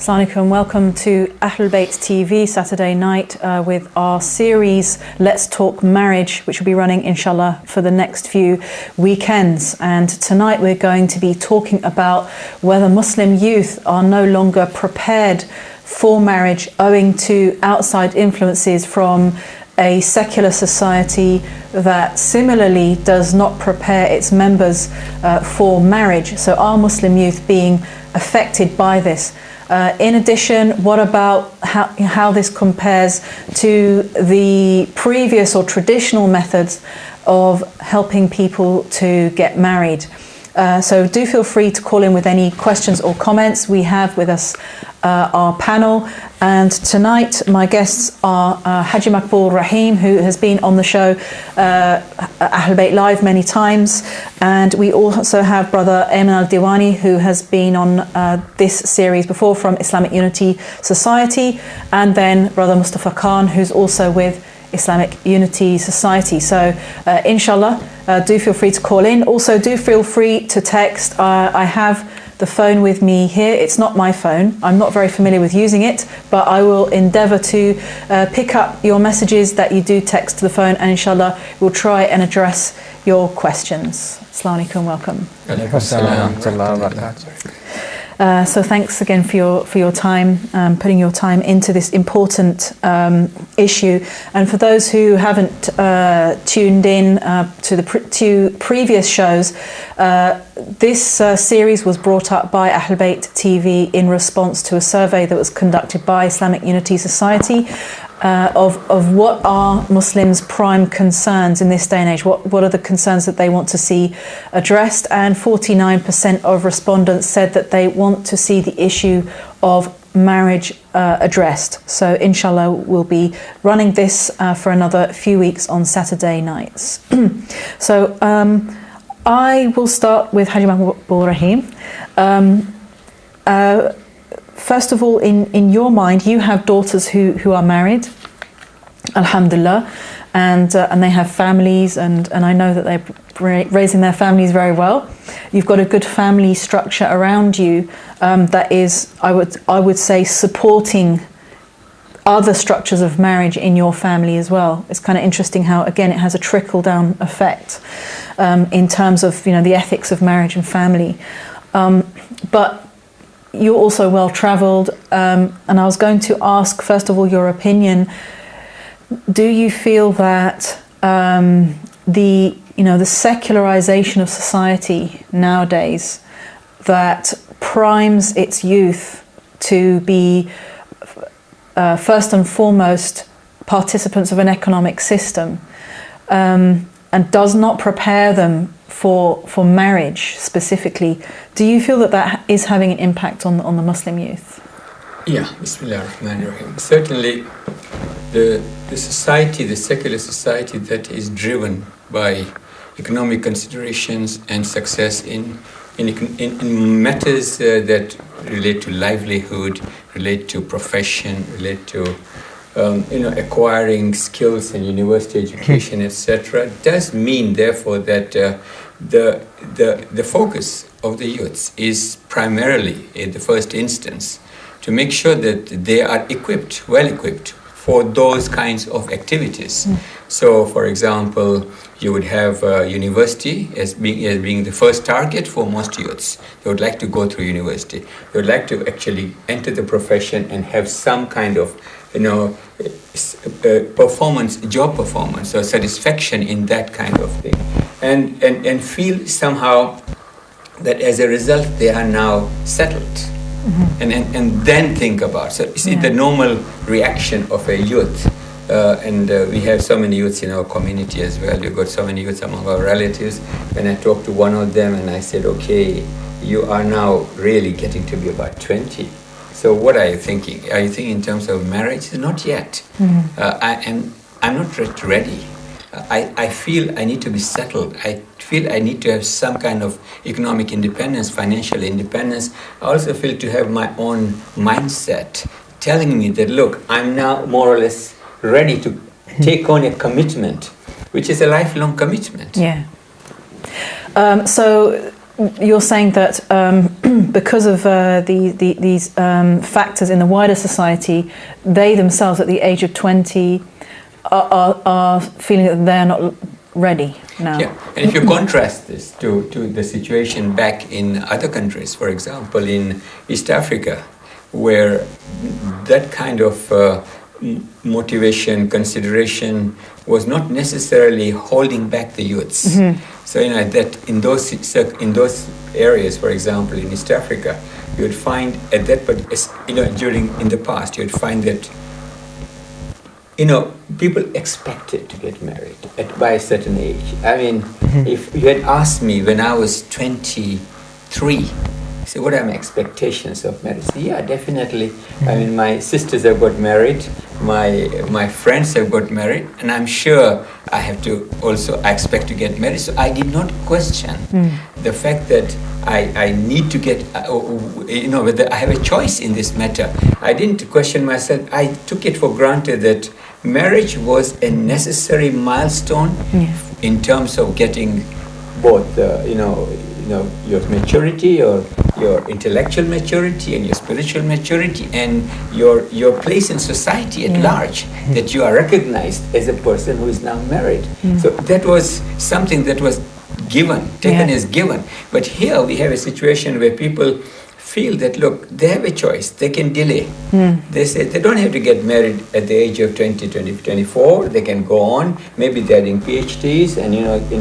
Assalamu alaikum, welcome to Ahlul Bayt TV Saturday night with our series Let's Talk Marriage, which will be running inshallah for the next few weekends. And tonight we're going to be talking about whether Muslim youth are no longer prepared for marriage owing to outside influences from a secular society that similarly does not prepare its members for marriage. So are Muslim youth being affected by this? In addition, what about how this compares to the previous or traditional methods of helping people to get married? So do feel free to call in with any questions or comments. We have with us our panel, and tonight my guests are Haji Maqbool Rahim, who has been on the show Ahlul Bayt Live many times, and we also have Brother Ayman Al-Diwani, who has been on this series before from Islamic Unity Society, and then Brother Mustafa Khan, who's also with Islamic Unity Society. So inshallah, do feel free to call in. Also do feel free to text. I have the phone with me here. It's not my phone. I'm not very familiar with using it, but I will endeavour to pick up your messages that you do text to the phone, and inshallah we'll try and address your questions. Assalamu alaikum, welcome. So thanks again for your time, putting your time into this important issue. And for those who haven't tuned in to the two previous shows, this series was brought up by Ahlul Bayt TV in response to a survey that was conducted by Islamic Unity Society of what are Muslims' prime concerns in this day and age. What are the concerns that they want to see addressed? And 49% of respondents said that they want to see the issue of marriage addressed. So inshallah we'll be running this for another few weeks on Saturday nights. So I will start with Haji Maqbool Rahim. First of all, in your mind, you have daughters who are married, alhamdulillah, and they have families, and I know that they're raising their families very well. You've got a good family structure around you that is, I would say, supporting other structures of marriage in your family as well. It's kind of interesting how, again, it has a trickle-down effect in terms of the ethics of marriage and family. But you're also well travelled, and I was going to ask, first of all, your opinion. Do you feel that the secularization of society nowadays that primes its youth to be first and foremost participants of an economic system and does not prepare them for marriage specifically, do you feel that is having an impact on the Muslim youth? Yeah, Bismillah ar-Rahman ar-Rahim. Certainly the society, the secular society that is driven by economic considerations and success in matters that relate to livelihood, relate to profession, relate to acquiring skills and university education, etc., does mean therefore that the focus of the youths is primarily, in the first instance, to make sure that they are well equipped for those kinds of activities. So, for example, you would have university as being the first target for most youths. They would like to go through university. They would like to actually enter the profession and have some kind of job performance or satisfaction in that kind of thing, and feel somehow that as a result they are now settled, and then think about. So you see the normal reaction of a youth, and we have so many youths in our community as well. We've got so many youths among our relatives. When I talked to one of them and I said, okay, you are now really getting to be about 20. So what are you thinking? Are you thinking in terms of marriage? Not yet. I'm not yet ready. I feel I need to be settled. I feel I need to have some kind of economic independence, financial independence. I also feel to have my own mindset telling me that, look, I'm now more or less ready to take on a commitment, which is a lifelong commitment. Yeah. So you're saying that because of these factors in the wider society, they themselves at the age of 20 are feeling that they're not ready now. Yeah, and if you contrast this to the situation back in other countries, for example, in East Africa, where that kind of motivation, consideration was not necessarily holding back the youths. So that in those areas, for example, in East Africa, you would find at that, but in the past, you would find that people expected to get married by a certain age. I mean, if you had asked me when I was 23, so what are my expectations of marriage? Yeah, definitely. I mean, my sisters have got married, my friends have got married, and I'm sure I expect to get married. So I did not question the fact that I need to get, whether I have a choice in this matter. I didn't question myself. I took it for granted that marriage was a necessary milestone in terms of getting both, your maturity, or your intellectual maturity and your spiritual maturity, and your place in society at large, that you are recognized as a person who is now married. So that was something that was taken as given. But here we have a situation where people feel that, look, they have a choice, they can delay. They say they don't have to get married at the age of 20, 24, they can go on, maybe they're doing PhDs and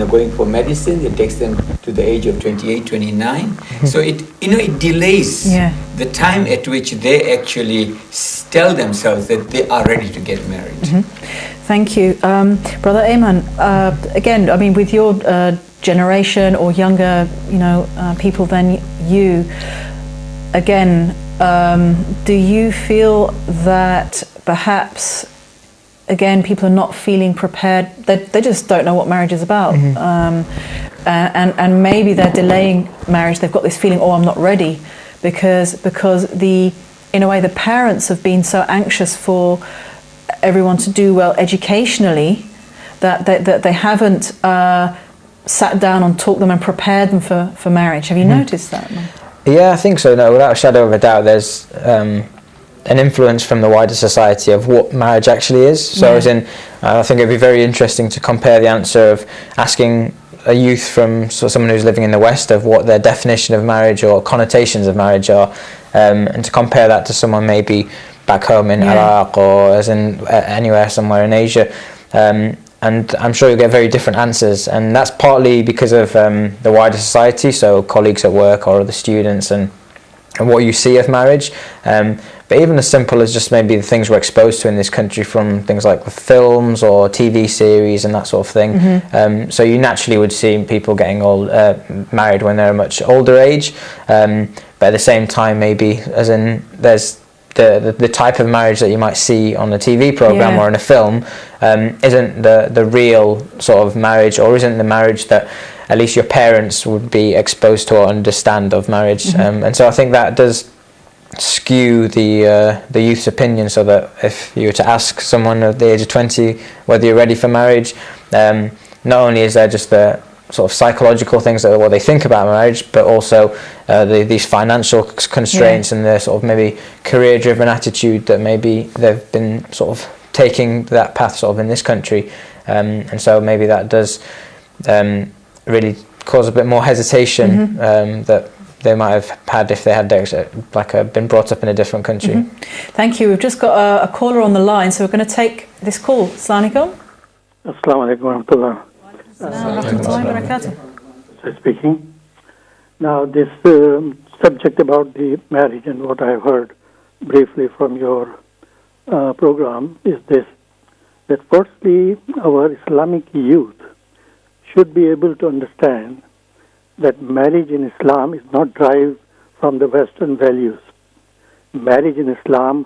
going for medicine, it takes them to the age of 28, 29. So it delays the time at which they actually tell themselves that they are ready to get married. Thank you. Brother Ayman, again, I mean, with your generation or younger, people than you, again, do you feel that perhaps, again, people are not feeling prepared? They just don't know what marriage is about, and maybe they're delaying marriage. They've got this feeling, oh, I'm not ready, because in a way, the parents have been so anxious for everyone to do well educationally that they haven't sat down and taught them and prepared them for marriage. Have you noticed that? Yeah, I think so. No, without a shadow of a doubt, there's an influence from the wider society of what marriage actually is. So as in, I think it'd be very interesting to compare the answer of asking a youth from someone who's living in the West of what their definition of marriage or connotations of marriage are, and to compare that to someone maybe back home in Iraq or as in anywhere somewhere in Asia. And I'm sure you'll get very different answers, and that's partly because of the wider society, so colleagues at work or other students, and what you see of marriage. But even as simple as just maybe the things we're exposed to in this country from things like films or TV series and that sort of thing. So you naturally would see people getting married when they're a much older age, but at the same time, maybe as in there's the type of marriage that you might see on a TV program or in a film isn't the real sort of marriage, or isn't the marriage that at least your parents would be exposed to or understand of marriage. And so I think that does skew the youth's opinion, so that if you were to ask someone at the age of 20 whether you're ready for marriage, not only is there just the sort of psychological things that are what they think about marriage, but also these financial constraints and the sort of maybe career-driven attitude that maybe they've been sort of taking that path sort of in this country, and so maybe that does really cause a bit more hesitation that they might have had if they had been brought up in a different country. Thank you. We've just got a caller on the line, so we're going to take this call. Assalamu alaikum. Assalamu alaikum warahmatullahi. Speaking. Now, this subject about the marriage and what I've heard briefly from your program is this: that firstly, our Islamic youth should be able to understand that marriage in Islam is not derived from the Western values. Marriage in Islam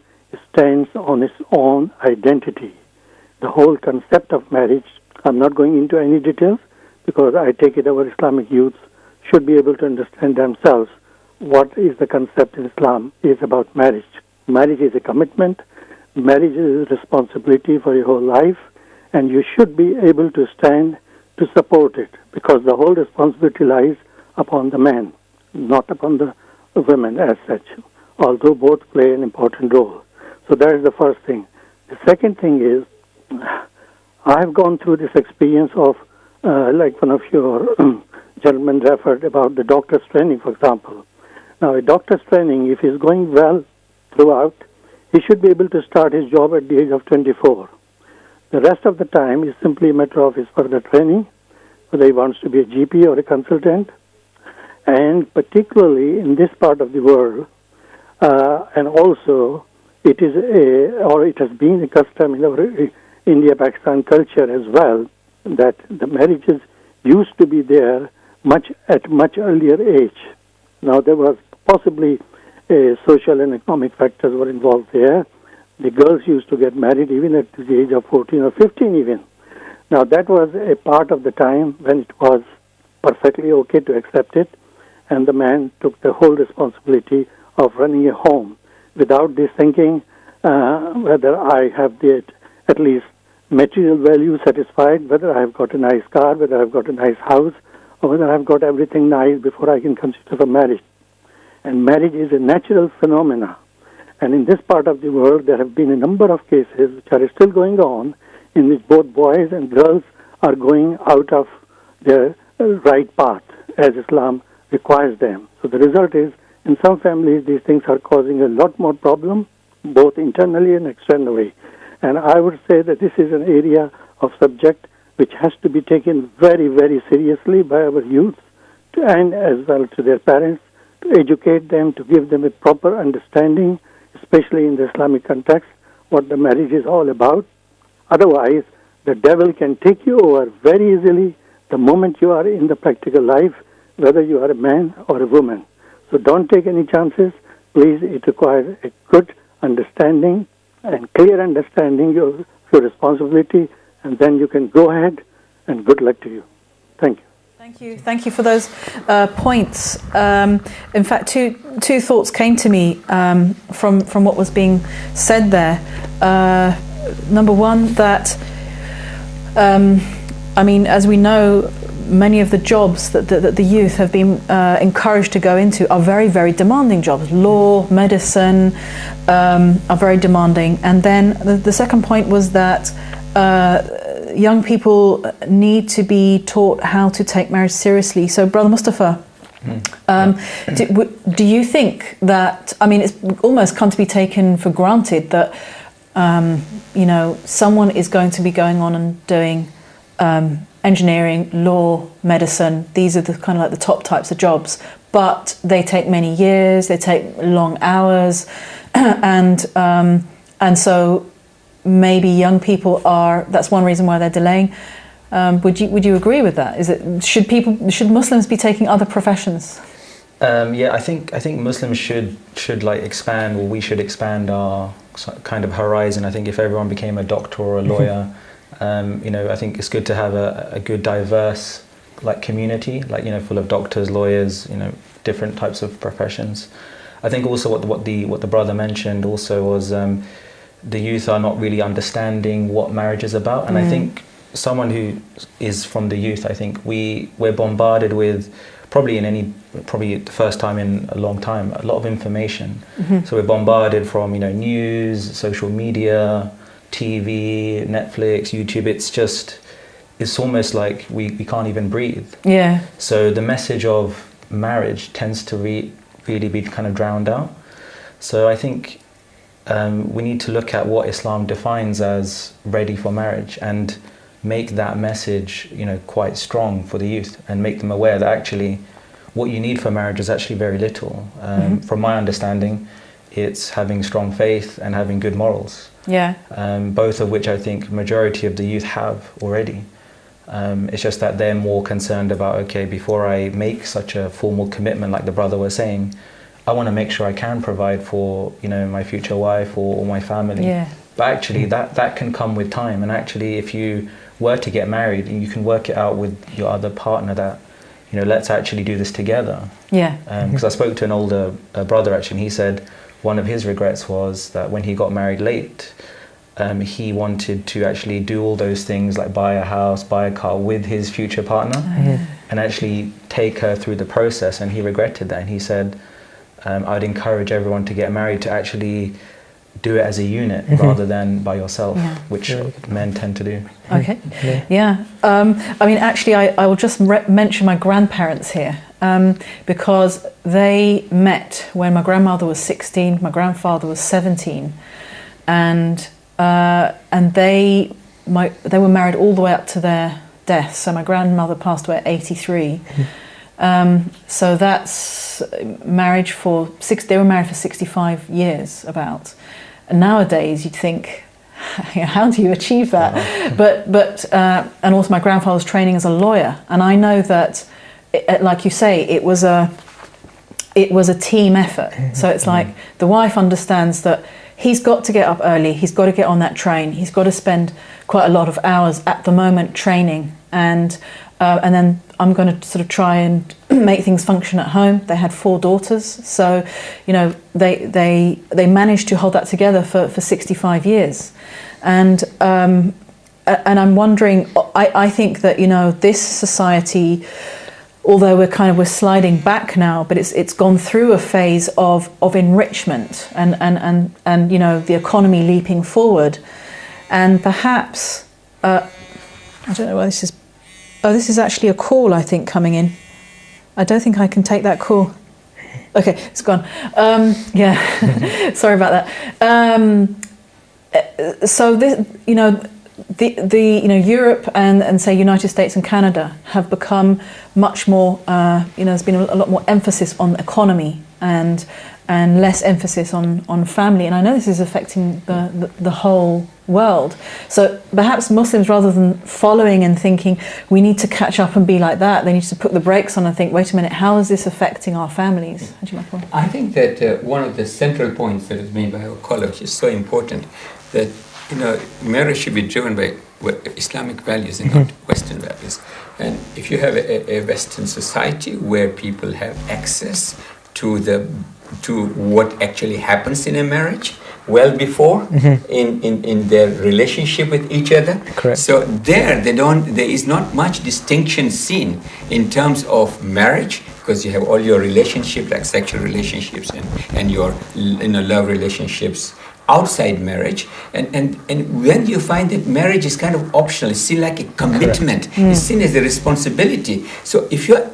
stands on its own identity. The whole concept of marriage, I'm not going into any details because I take it our Islamic youths should be able to understand themselves what is the concept in Islam is about marriage. Marriage is a commitment. Marriage is a responsibility for your whole life, and you should be able to stand to support it, because the whole responsibility lies upon the men, not upon the women as such, although both play an important role. So that is the first thing. The second thing is, I've gone through this experience of, like one of your gentlemen referred about the doctor's training, for example. Now, a doctor's training, if he's going well throughout, he should be able to start his job at the age of 24. The rest of the time is simply a matter of his further training, whether he wants to be a GP or a consultant. And particularly in this part of the world, and also it has been a custom in our India-Pakistan culture as well, that the marriages used to be there at much earlier age. Now, there was possibly social and economic factors were involved there. The girls used to get married even at the age of 14 or 15 even. Now, that was a part of the time when it was perfectly okay to accept it, and the man took the whole responsibility of running a home without this thinking whether I have at least material value satisfied, whether I have got a nice car, whether I have got a nice house, or whether I have got everything nice before I can consider the marriage. And marriage is a natural phenomena. And in this part of the world, there have been a number of cases which are still going on in which both boys and girls are going out of their right path as Islam requires them. So the result is, in some families, these things are causing a lot more problem, both internally and externally. And I would say that this is an area of subject which has to be taken very, very seriously by our youth and as well to their parents, to educate them, to give them a proper understanding, especially in the Islamic context, what the marriage is all about. Otherwise, the devil can take you over very easily the moment you are in the practical life, whether you are a man or a woman. So don't take any chances. Please, it requires a good understanding and clear understanding of your responsibility, and then you can go ahead, and good luck to you. Thank you. Thank you for those points. In fact, two thoughts came to me from what was being said there. Number one, that as we know, many of the jobs that the youth have been encouraged to go into are very, very demanding jobs. Law, medicine are very demanding. And then the second point was that young people need to be taught how to take marriage seriously. So, Brother Mustafa, do you think that, it's almost come to be taken for granted that, someone is going to be going on and doing engineering, law, medicine. These are the kind of like the top types of jobs, but they take many years, they take long hours, and so maybe young people that's one reason why they're delaying. Would you agree with that? Should Muslims be taking other professions? I think Muslims should like expand, or we should expand our kind of horizon. I think if everyone became a doctor or a lawyer, I think it's good to have a good diverse like community, full of doctors, lawyers, different types of professions. I think also what the brother mentioned also was the youth are not really understanding what marriage is about, and I think someone who is from the youth, I think we're bombarded with probably the first time in a long time, a lot of information. So we're bombarded from news, social media, TV, Netflix, YouTube. It's almost like we can't even breathe. Yeah. So the message of marriage tends to really be kind of drowned out. So I think we need to look at what Islam defines as ready for marriage and make that message, quite strong for the youth, and make them aware that actually what you need for marriage is actually very little. From my understanding, it's having strong faith and having good morals. Yeah. Both of which I think majority of the youth have already. It's just that they're more concerned about, okay, before I make such a formal commitment like the brother was saying, I want to make sure I can provide for, my future wife or my family. Yeah. But actually that can come with time. And actually if you were to get married, you can work it out with your other partner that, let's actually do this together. Yeah. Because I spoke to an older brother actually, and he said one of his regrets was that when he got married late, he wanted to actually do all those things like buy a house, buy a car with his future partner. and actually take her through the process. And he regretted that, and he said, I'd encourage everyone to get married, to actually do it as a unit rather than by yourself, which men tend to do. Okay, yeah. I mean, actually, I will just mention my grandparents here, because they met when my grandmother was 16, my grandfather was 17, and they were married all the way up to their death. So my grandmother passed away at 83. So that's marriage for they were married for 65 years about. And nowadays you'd think, how do you achieve that? But and also my grandfather was training as a lawyer, and I know that, like you say, it was a team effort. So it's like the wife understands that he's got to get up early, he's got to get on that train, he's got to spend quite a lot of hours at the moment training, and then I'm going to sort of try and make things function at home. They had 4 daughters, so they managed to hold that together for 65 years, and I'm wondering. I think that this society, although we're sliding back now, but it's gone through a phase of enrichment and the economy leaping forward, and perhaps I don't know why this is. Oh, this is actually a call, I think, coming in. I don't think I can take that call. Okay, it's gone. Yeah, sorry about that. So this, Europe and say United States and Canada have become much more. There's been a lot more emphasis on economy and less emphasis on family. And I know this is affecting the whole world. So perhaps Muslims, rather than following and thinking we need to catch up and be like that, they need to put the brakes on and think, wait a minute, how is this affecting our families? I think that one of the central points that is made by our college is so important, that marriage should be driven by Islamic values and not Western values. And if you have a Western society where people have access to what actually happens in a marriage well before in their relationship with each other. Correct. So there is not much distinction seen in terms of marriage, because you have all your relationships, like sexual relationships and your love relationships outside marriage, and when you find that marriage is kind of optional, it's seen like a commitment, it's seen as a responsibility. So if you're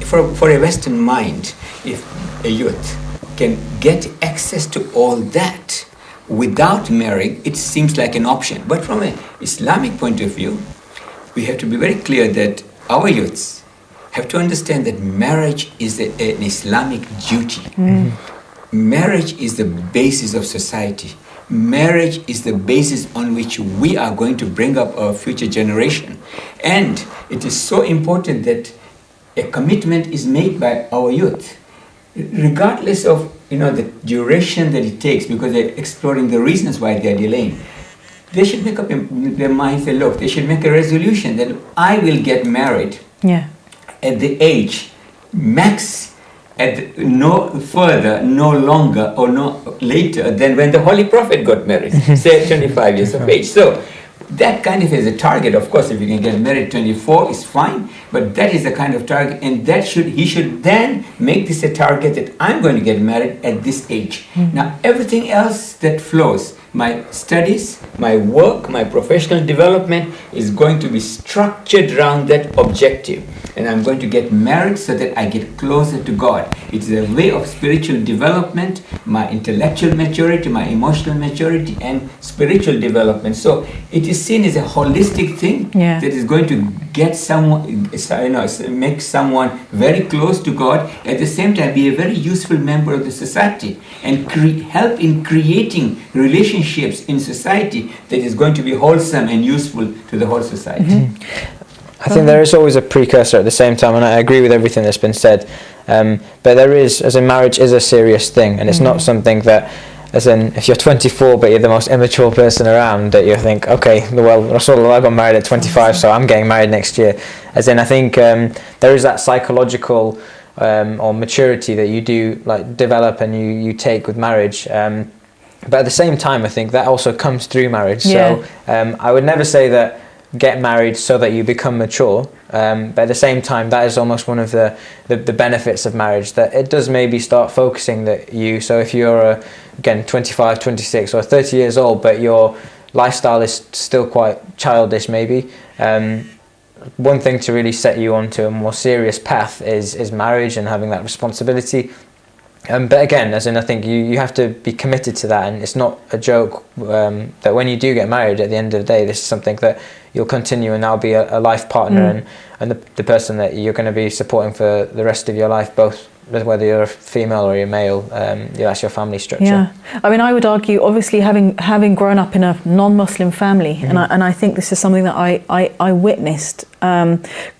for a Western mind, if a youth can get access to all that without marrying, it seems like an option. But from an Islamic point of view, we have to be very clear that our youths have to understand that marriage is an Islamic duty. Marriage is the basis of society. Marriage is the basis on which we are going to bring up our future generation. And it is so important that a commitment is made by our youth, regardless of the duration that it takes, because they're exploring the reasons why they're delaying. They should make up their minds. Look, they should make a resolution that I will get married at the age max, at no further, no longer, or no later than when the Holy Prophet got married, say at 25 years of age. So that kind of is a target. Of course, if you can get married at 24, is fine, but that is the kind of target, and he should then make this a target that I'm going to get married at this age. Now, everything else that flows, my studies, my work, my professional development is going to be structured around that objective. And I'm going to get married so that I get closer to God. It's a way of spiritual development, my intellectual maturity, my emotional maturity, and spiritual development. So it is seen as a holistic thing that is going to get someone, make someone very close to God, at the same time be a very useful member of the society, and help in creating relationships in society that is going to be wholesome and useful to the whole society. I think there is always a precursor at the same time, and I agree with everything that's been said. But there is, as in marriage is a serious thing, and it's not something that, as in if you're 24 but you're the most immature person around, that you think, okay, well, Rasulullah got married at 25, so I'm getting married next year. As in, I think there is that psychological or maturity that you do develop and you take with marriage. But at the same time, I think that also comes through marriage. So I would never say that get married so that you become mature, but at the same time that is almost one of the benefits of marriage, that it does maybe start focusing that you, so if you're again 25, 26 or 30 years old but your lifestyle is still quite childish maybe, one thing to really set you onto a more serious path is marriage and having that responsibility. But again, as in, I think you have to be committed to that, and it's not a joke that when you do get married, at the end of the day, this is something that you'll continue, and that'll be a life partner and the person that you're going to be supporting for the rest of your life, both whether you're a female or you're male. That's your family structure. Yeah, I mean, I would argue, obviously, having grown up in a non-Muslim family, and I think this is something that I witnessed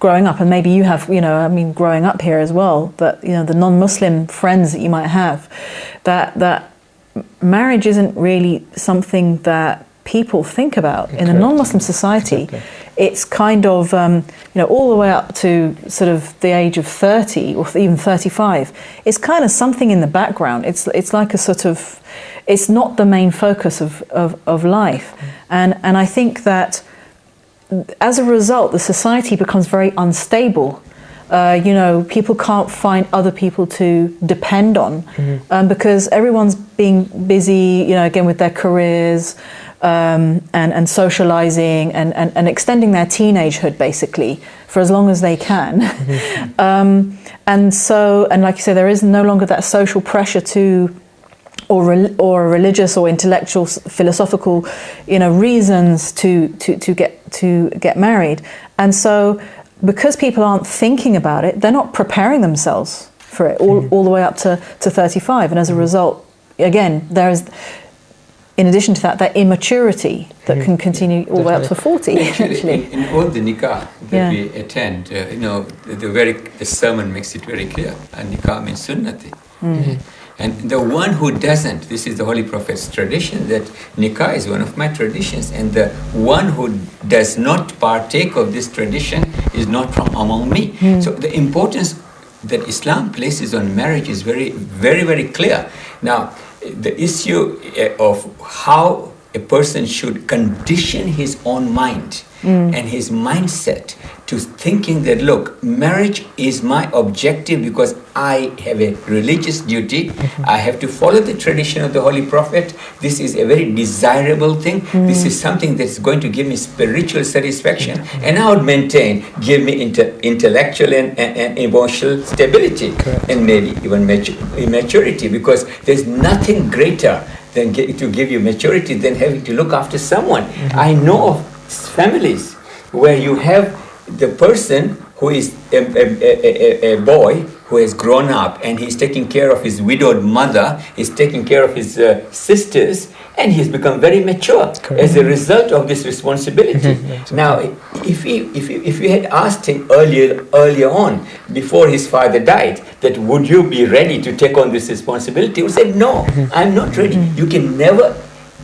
growing up, and maybe you have, I mean, growing up here as well, that the non-Muslim friends that you might have, that marriage isn't really something that people think about in a non-Muslim society. Exactly. It's kind of all the way up to sort of the age of 30 or even 35. It's kind of something in the background. It's like a sort of, it's not the main focus of life, and I think that as a result, the society becomes very unstable. People can't find other people to depend on because everyone's being busy, again with their careers and socializing and extending their teenagehood basically for as long as they can. And like you say, there is no longer that social pressure to or religious or intellectual, philosophical, reasons to get married. And so, because people aren't thinking about it, they're not preparing themselves for it all the way up to 35. And as a result, again, there is, in addition to that immaturity that can continue all the way up to 40. Actually, in all the nikah that we attend, the sermon makes it very clear. And nikah means sunnati. And the one who doesn't, this is the Holy Prophet's tradition, that nikah is one of my traditions, and the one who does not partake of this tradition is not from among me. So the importance that Islam places on marriage is very, very, very clear. Now, the issue of how a person should condition his own mind and his mindset to thinking that, look, marriage is my objective because I have a religious duty. I have to follow the tradition of the Holy Prophet. This is a very desirable thing. This is something that's going to give me spiritual satisfaction, and I would maintain give me intellectual and emotional stability. Correct. And maybe even maturity, because there's nothing greater than to give you maturity than having to look after someone. I know of families where you have the person who is a boy who has grown up and he's taking care of his widowed mother, he's taking care of his sisters, and he's become very mature. Correct. As a result of this responsibility. Now, if you had asked him earlier on, before his father died, that would you be ready to take on this responsibility, he would say, no, I'm not ready. You can never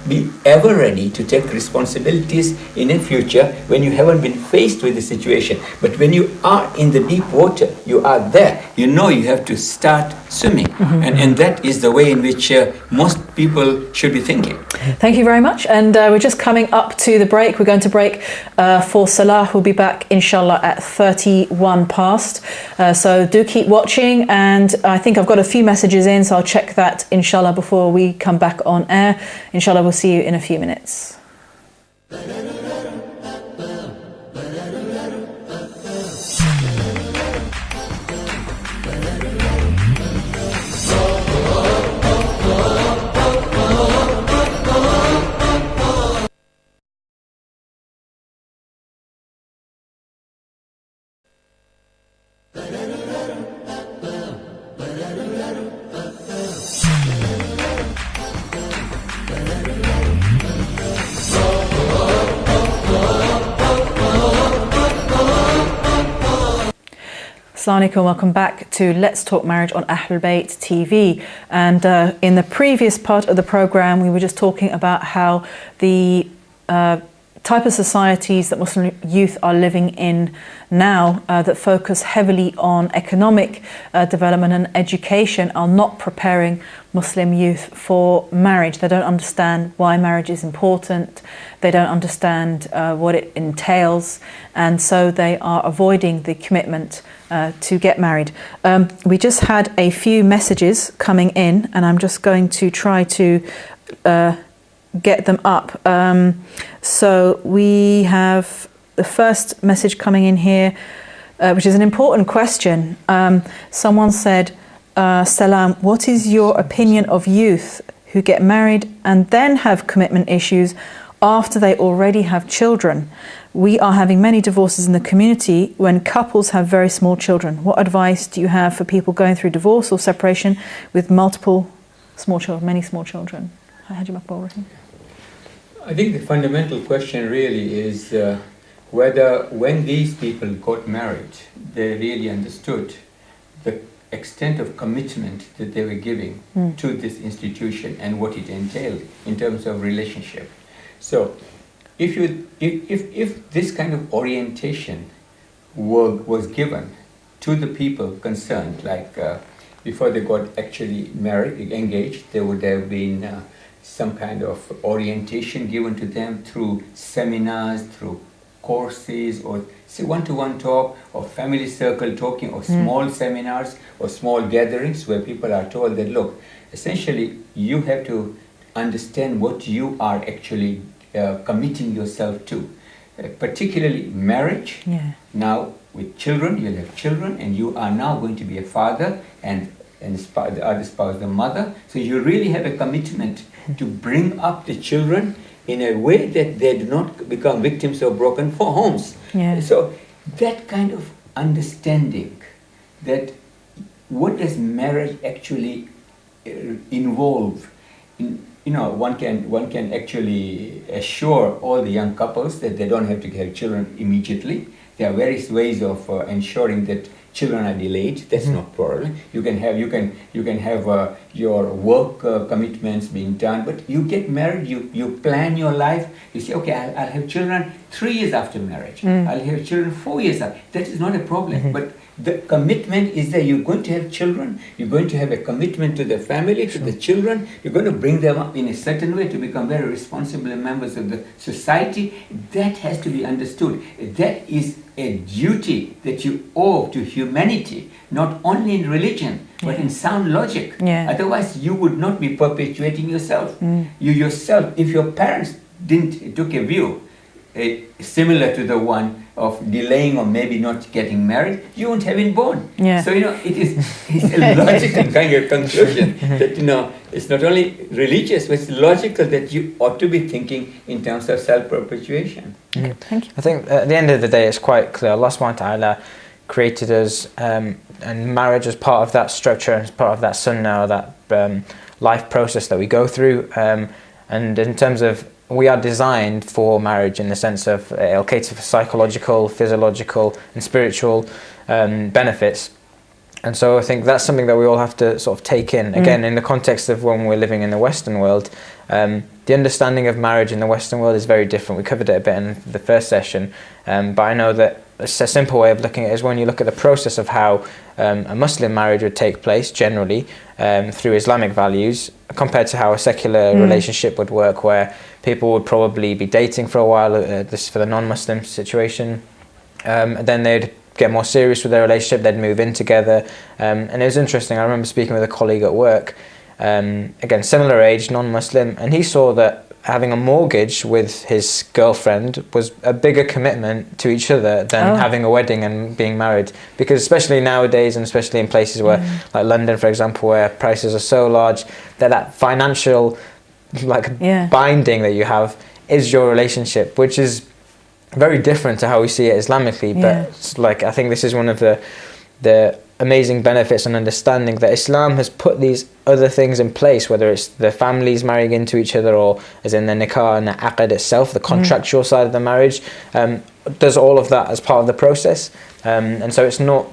be ever ready to take responsibilities in the future when you haven't been faced with the situation. But when you are in the deep water, you are there, you have to start swimming. And that is the way in which most people should be thinking. Thank you very much. And we're just coming up to the break. We're going to break for Salah. We'll be back, inshallah, at 31 past. So do keep watching. And I think I've got a few messages in, so I'll check that, inshallah, before we come back on air. Inshallah, we'll see you in a few minutes. Assalamu alaikum, welcome back to Let's Talk Marriage on Ahlul Bayt TV. And in the previous part of the program, we were just talking about how the type of societies that Muslim youth are living in now that focus heavily on economic development and education are not preparing Muslim youth for marriage. They don't understand why marriage is important. They don't understand what it entails, and so they are avoiding the commitment to get married. We just had a few messages coming in, and I'm just going to try to get them up. So we have the first message coming in here, which is an important question. Someone said, Salam, what is your opinion of youth who get married and then have commitment issues after they already have children? We are having many divorces in the community when couples have very small children. What advice do you have for people going through divorce or separation with multiple small children, many small children? I think the fundamental question really is whether when these people got married, they really understood the extent of commitment that they were giving to this institution and what it entailed in terms of relationship. So if this kind of orientation was given to the people concerned, like before they got actually married, engaged, there would have been some kind of orientation given to them through seminars, through courses, or one-to-one talk, or family circle talking, or small seminars, or small gatherings where people are told that, look, essentially you have to understand what you are actually committing yourself to, particularly marriage. Now with children, you'll have children, and you are now going to be a father, and the other spouse, the mother. So you really have a commitment to bring up the children in a way that they do not become victims of broken homes. So that kind of understanding that what does marriage actually involve, one can actually assure all the young couples that they don't have to have children immediately. There are various ways of ensuring that children are delayed. That's not problem. You can have your work commitments being done, but you get married, you plan your life. You say, okay, I'll have children 3 years after marriage. I'll have children 4 years after. That is not a problem. But the commitment is that you're going to have children. You're going to have a commitment to the family, to the children. You're going to bring them up in a certain way to become very responsible members of the society. That has to be understood. That is a duty that you owe to humanity, not only in religion, but in sound logic. Otherwise, you would not be perpetuating yourself. You yourself, if your parents took a view similar to the one of delaying or maybe not getting married, you won't have been born. So it's a logical kind of conclusion that it's not only religious, but it's logical that you ought to be thinking in terms of self-perpetuation. Thank you. I think at the end of the day, it's quite clear. Allah subhanahu wa ta'ala created us, and marriage as part of that structure, as part of that sunnah, that life process that we go through. And in terms of, we are designed for marriage in the sense of it'll cater for psychological, physiological and spiritual benefits. And so I think that's something that we all have to sort of take in. Again, in the context of when we're living in the Western world, the understanding of marriage in the Western world is very different. We covered it a bit in the first session, but I know that a simple way of looking at it is when you look at the process of how a Muslim marriage would take place generally through Islamic values compared to how a secular relationship would work, where people would probably be dating for a while, this is for the non-Muslim situation, then they'd get more serious with their relationship, they'd move in together, and it was interesting. I remember speaking with a colleague at work, again similar age, non-Muslim, and he saw that having a mortgage with his girlfriend was a bigger commitment to each other than having a wedding and being married, because especially nowadays, and especially in places where like London, for example, where prices are so large, that financial binding that you have is your relationship, which is very different to how we see it Islamically. But it's I think this is one of the amazing benefits and understanding that Islam has put these other things in place, whether it's the families marrying into each other, or as in the nikah and the aqd itself, the contractual side of the marriage, does all of that as part of the process, and so it's not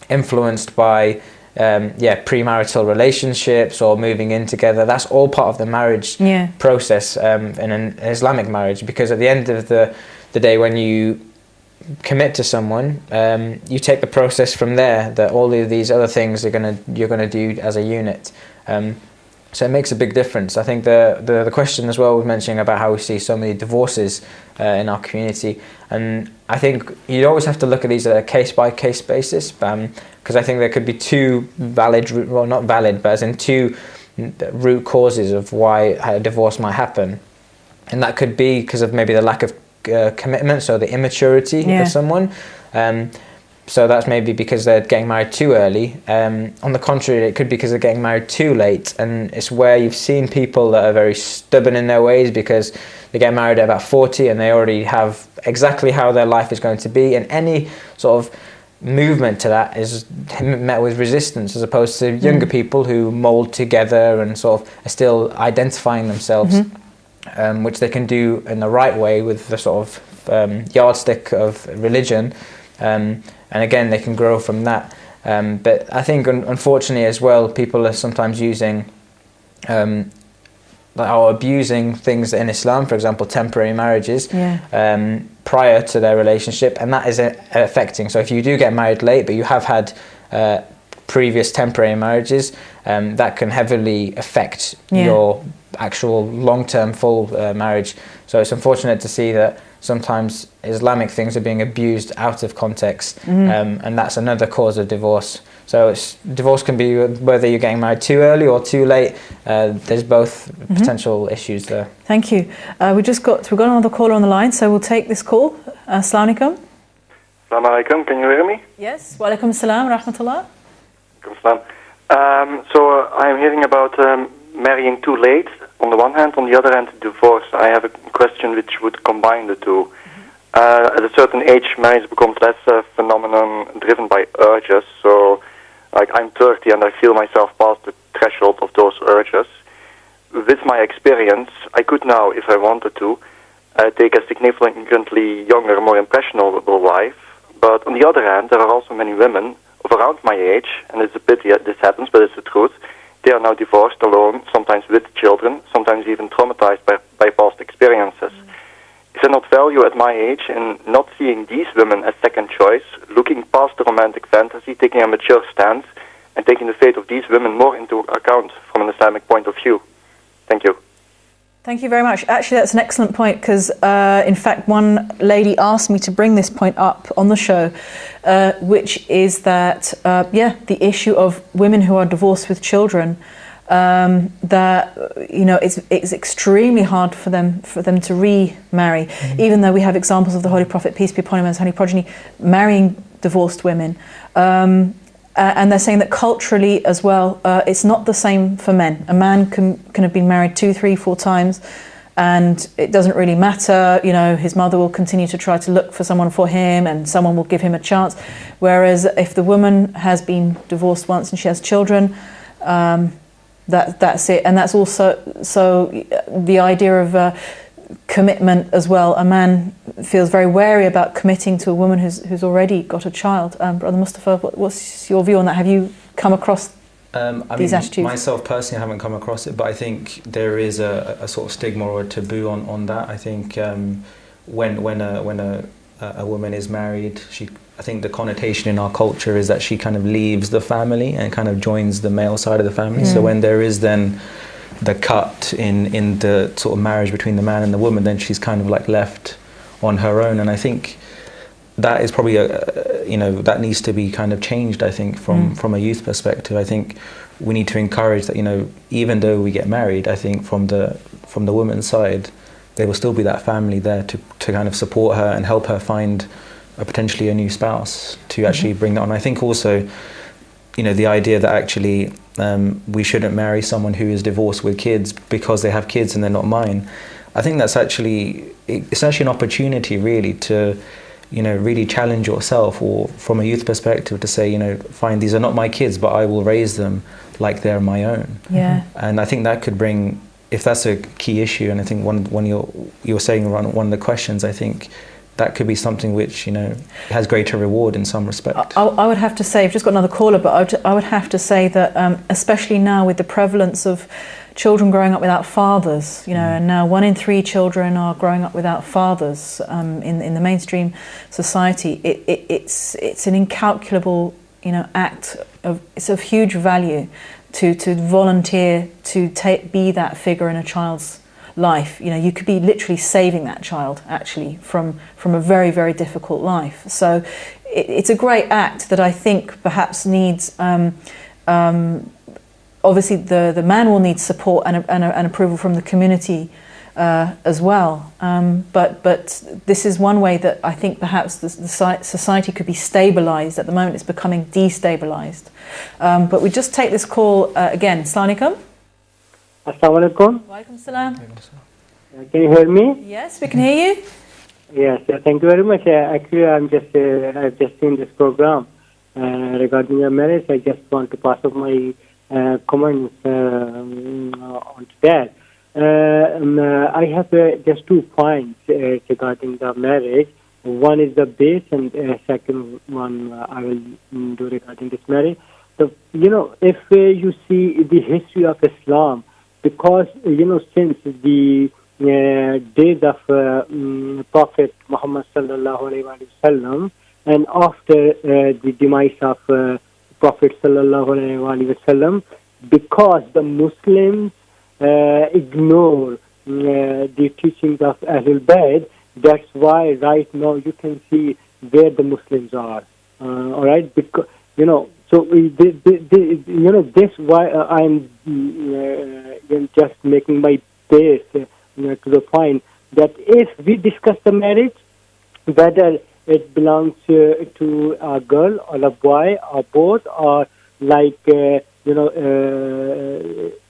influenced by premarital relationships or moving in together. That's all part of the marriage process in an Islamic marriage, because at the end of the day, when you commit to someone, you take the process from there, that all of these other things you're gonna do as a unit. So it makes a big difference. I think the question as well was mentioning about how we see so many divorces in our community, and I think you always have to look at these at a case-by-case basis, because I think there could be two not valid, but as in two root causes of why a divorce might happen, and that could be because of maybe the lack of commitment, so the immaturity of someone. So that's maybe because they're getting married too early. On the contrary, it could be because they're getting married too late, and it's where you've seen people that are very stubborn in their ways because they get married at about 40 and they already have exactly how their life is going to be, and any sort of movement to that is met with resistance, as opposed to younger people who mould together and sort of are still identifying themselves, which they can do in the right way with the sort of yardstick of religion. And again, they can grow from that. But I think, unfortunately, as well, people are sometimes using or abusing things in Islam, for example, temporary marriages, prior to their relationship, and that is affecting. So if you do get married late, but you have had previous temporary marriages, that can heavily affect your actual long-term full marriage. So it's unfortunate to see that sometimes Islamic things are being abused out of context, and that's another cause of divorce. So divorce can be whether you're getting married too early or too late. There's both potential issues there. Thank you. We've got another caller on the line, so we'll take this call. Assalamu alaikum. Assalamu alaikum, can you hear me? Yes, wa alaikum salam wa rahmatullah. So I'm hearing about marrying too late on the one hand, on the other hand, divorce. I have a question which would combine the two. At a certain age, marriage becomes less a phenomenon driven by urges. So, like, I'm 30 and I feel myself past the threshold of those urges. With my experience, I could now, if I wanted to, take a significantly younger, more impressionable wife. But on the other hand, there are also many women of around my age, and it's a pity that this happens, but it's the truth. They are now divorced, alone, sometimes with children, sometimes even traumatized by past experiences. Is there not value at my age in not seeing these women as second choice, looking past the romantic fantasy, taking a mature stance, and taking the fate of these women more into account from an Islamic point of view? Thank you. Thank you very much. Actually, that's an excellent point, because in fact one lady asked me to bring this point up on the show, which is that the issue of women who are divorced with children, that it's extremely hard for them to remarry, even though we have examples of the Holy Prophet, peace be upon him, and his holy progeny marrying divorced women. And they're saying that culturally as well, it's not the same for men. A man can have been married 2, 3, 4 times, and it doesn't really matter. His mother will continue to try to look for someone for him, and someone will give him a chance. Whereas if the woman has been divorced once and she has children, that's it. And that's also the idea of commitment as well. A man feels very wary about committing to a woman who's already got a child. Brother Mustafa, what's your view on that? Have you come across these attitudes? Myself personally, I haven't come across it, but I think there is a sort of stigma or a taboo on that. I think when a woman is married, I think the connotation in our culture is that she kind of leaves the family and kind of joins the male side of the family. So when there is then the cut in the sort of marriage between the man and the woman, then she's kind of like left on her own. And I think that is probably that needs to be kind of changed. I think from a youth perspective, I think we need to encourage that, even though we get married, I think from the woman's side, there will still be that family there to kind of support her and help her find potentially a new spouse to actually bring that on. I think also, the idea that actually we shouldn't marry someone who is divorced with kids because they have kids and they're not mine. I think it's actually an opportunity really to, really challenge yourself, or from a youth perspective to say, fine, these are not my kids, but I will raise them like they're my own. Yeah. And I think that could bring, if that's a key issue, and I think one you were saying around one of the questions, I think that could be something which, you know, has greater reward in some respect. I would have to say, I've just got another caller, but I would have to say that especially now with the prevalence of children growing up without fathers, you know, and now 1 in 3 children are growing up without fathers in the mainstream society. It's an incalculable, you know, act of, it's of huge value to volunteer to be that figure in a child's life. You know, you could be literally saving that child actually from a very, very difficult life. So it's a great act that I think perhaps needs obviously the man will need support and approval from the community as well. But this is one way that I think perhaps the society could be stabilised. At the moment it's becoming destabilised. But we just take this call again. Assalamu alaikum. Assalamu alaikum. Walaikum salam. Can you hear me? Yes, we can hear you. Yes, thank you very much. Actually, I've just seen this program regarding your marriage. I just want to pass on my comments on that. I have just 2 points regarding the marriage. One is the base, and second one I will do regarding this marriage. So, you know, if you see the history of Islam, because, you know, since the days of Prophet Muhammad sallallahu alaihi wasallam, and after the demise of Prophet sallallahu alaihi wasallam, because the Muslims ignore the teachings of Ahlul Bayt, that's why right now you can see where the Muslims are. All right, because, you know. So, you know, that's why I'm just making my base to the point that if we discuss the marriage, whether it belongs to a girl or a boy or both, or like, you know,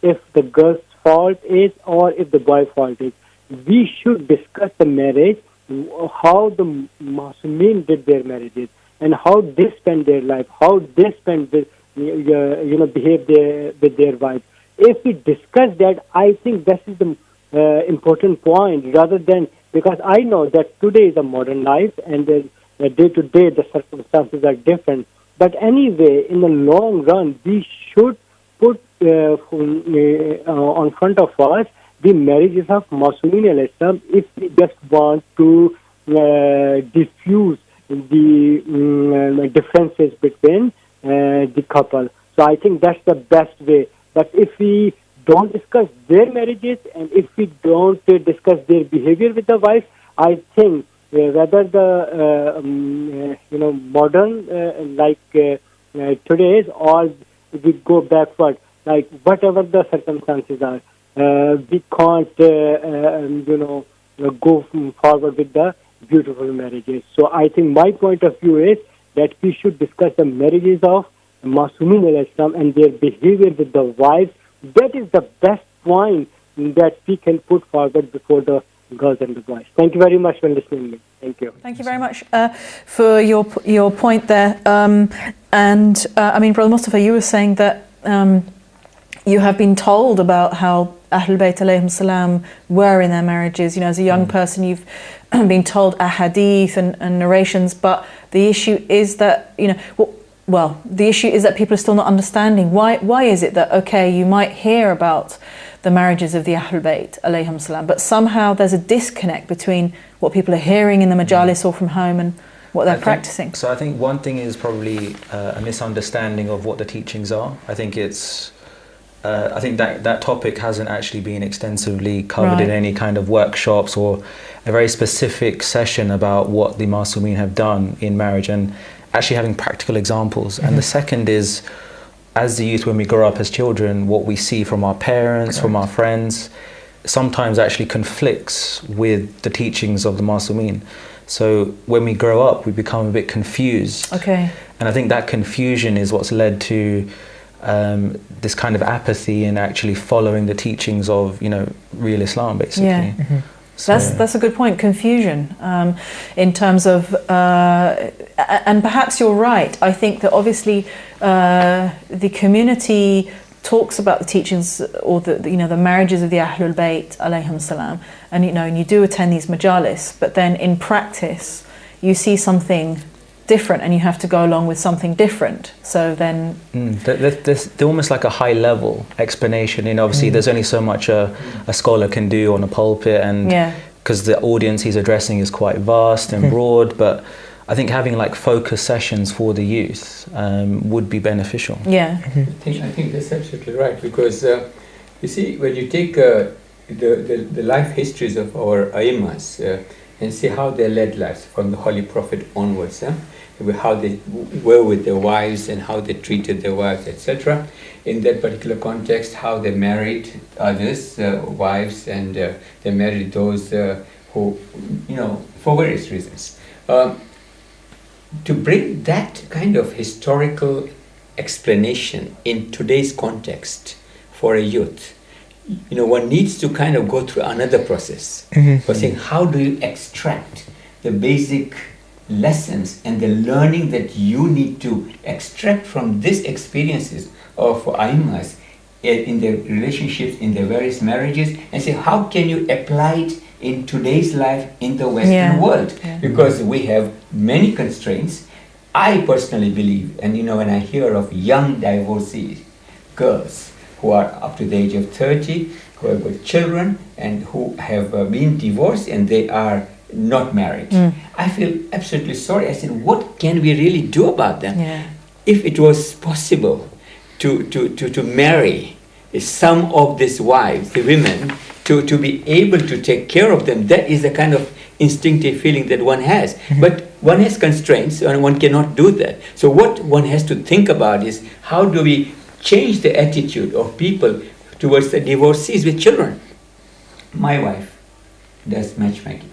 if the girl's fault is or if the boy's fault is, we should discuss the marriage, how the Muslims did their marriages, and how they spend their life, how they spend with, you know, behave with their wives. If we discuss that, I think this is the important point, rather than, because I know that today is a modern life and day to day the circumstances are different. But anyway, in the long run, we should put on front of us the marriages of Masumeen al-Islam if we just want to diffuse the differences between the couple. So I think that's the best way. But if we don't discuss their marriages and if we don't discuss their behavior with the wife, I think whether the you know, modern like today's, or we go backward, like whatever the circumstances are, we can't you know, go forward with the beautiful marriages. So I think my point of view is that we should discuss the marriages of Masumeen al-Islam and their behavior with the wives. That is the best point that we can put forward before the girls and the boys. Thank you very much for listening to me. Thank you. Thank you very much for your point there. I mean, Brother Mustafa, you were saying that you have been told about how Ahlul Bayt alayhim salam were in their marriages. You know, as a young person, you've been told ahadith and narrations, but the issue is that, you know, well, the issue is that people are still not understanding. Why is it that, okay, you might hear about the marriages of the Ahlul Bayt alayhim salam, but somehow there's a disconnect between what people are hearing in the majalis or from home and what they're practicing? So I think one thing is probably a misunderstanding of what the teachings are. I think it's I think that topic hasn't actually been extensively covered in any kind of workshops or a very specific session about what the Masumeen have done in marriage and actually having practical examples. And the second is, as the youth, when we grow up as children, what we see from our parents, from our friends, sometimes actually conflicts with the teachings of the Masumeen. So when we grow up, we become a bit confused. Okay. And I think that confusion is what's led to this kind of apathy in actually following the teachings of, you know, real Islam, basically. Yeah. So that's a good point. Confusion in terms of, and perhaps you're right. I think that obviously the community talks about the teachings or the marriages of the Ahlul Bayt alayhim salam, and and you do attend these majalis, but then in practice you see something different and you have to go along with something different. So then there's almost like a high level explanation. Obviously there's only so much a scholar can do on a pulpit, and because the audience he's addressing is quite vast and broad, but I think having like focus sessions for the youth would be beneficial. Yeah. I think that's absolutely right, because you see, when you take the life histories of our Aimas and see how they led lives from the Holy Prophet onwards, how they were with their wives and how they treated their wives, etc. In that particular context, how they married others, wives, and they married those who, for various reasons. To bring that kind of historical explanation in today's context for a youth, one needs to kind of go through another process for saying, how do you extract the basic lessons and the learning that you need to extract from these experiences of Aimas in their relationships, in their various marriages, and say, how can you apply it in today's life in the Western world? Because we have many constraints. I personally believe, and when I hear of young divorcee girls who are up to the age of 30, who have got children and who have been divorced and they are not married, I feel absolutely sorry. I said, what can we really do about them? If it was possible to marry some of these wives, the women, to be able to take care of them, that is a kind of instinctive feeling that one has. But one has constraints and one cannot do that. So what one has to think about is, how do we change the attitude of people towards the divorcees with children? My wife does matchmaking.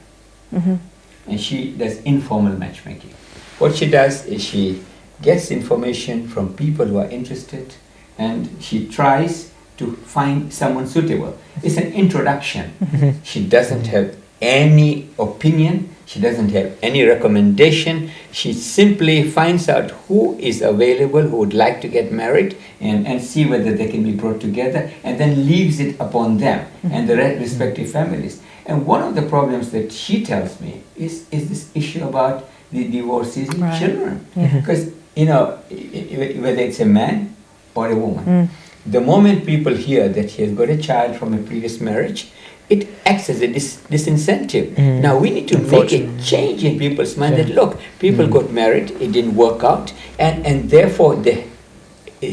And she does informal matchmaking. What she does is she gets information from people who are interested, and she tries to find someone suitable. It's an introduction. She doesn't have any opinion, she doesn't have any recommendation. She simply finds out who is available, who would like to get married, and see whether they can be brought together, and then leaves it upon them and the respective families. And one of the problems that she tells me is this issue about the divorcees with children. Because, whether it's a man or a woman, the moment people hear that he has got a child from a previous marriage, it acts as a disincentive. Now we need to make a change in people's mind that, look, people got married, it didn't work out, and therefore they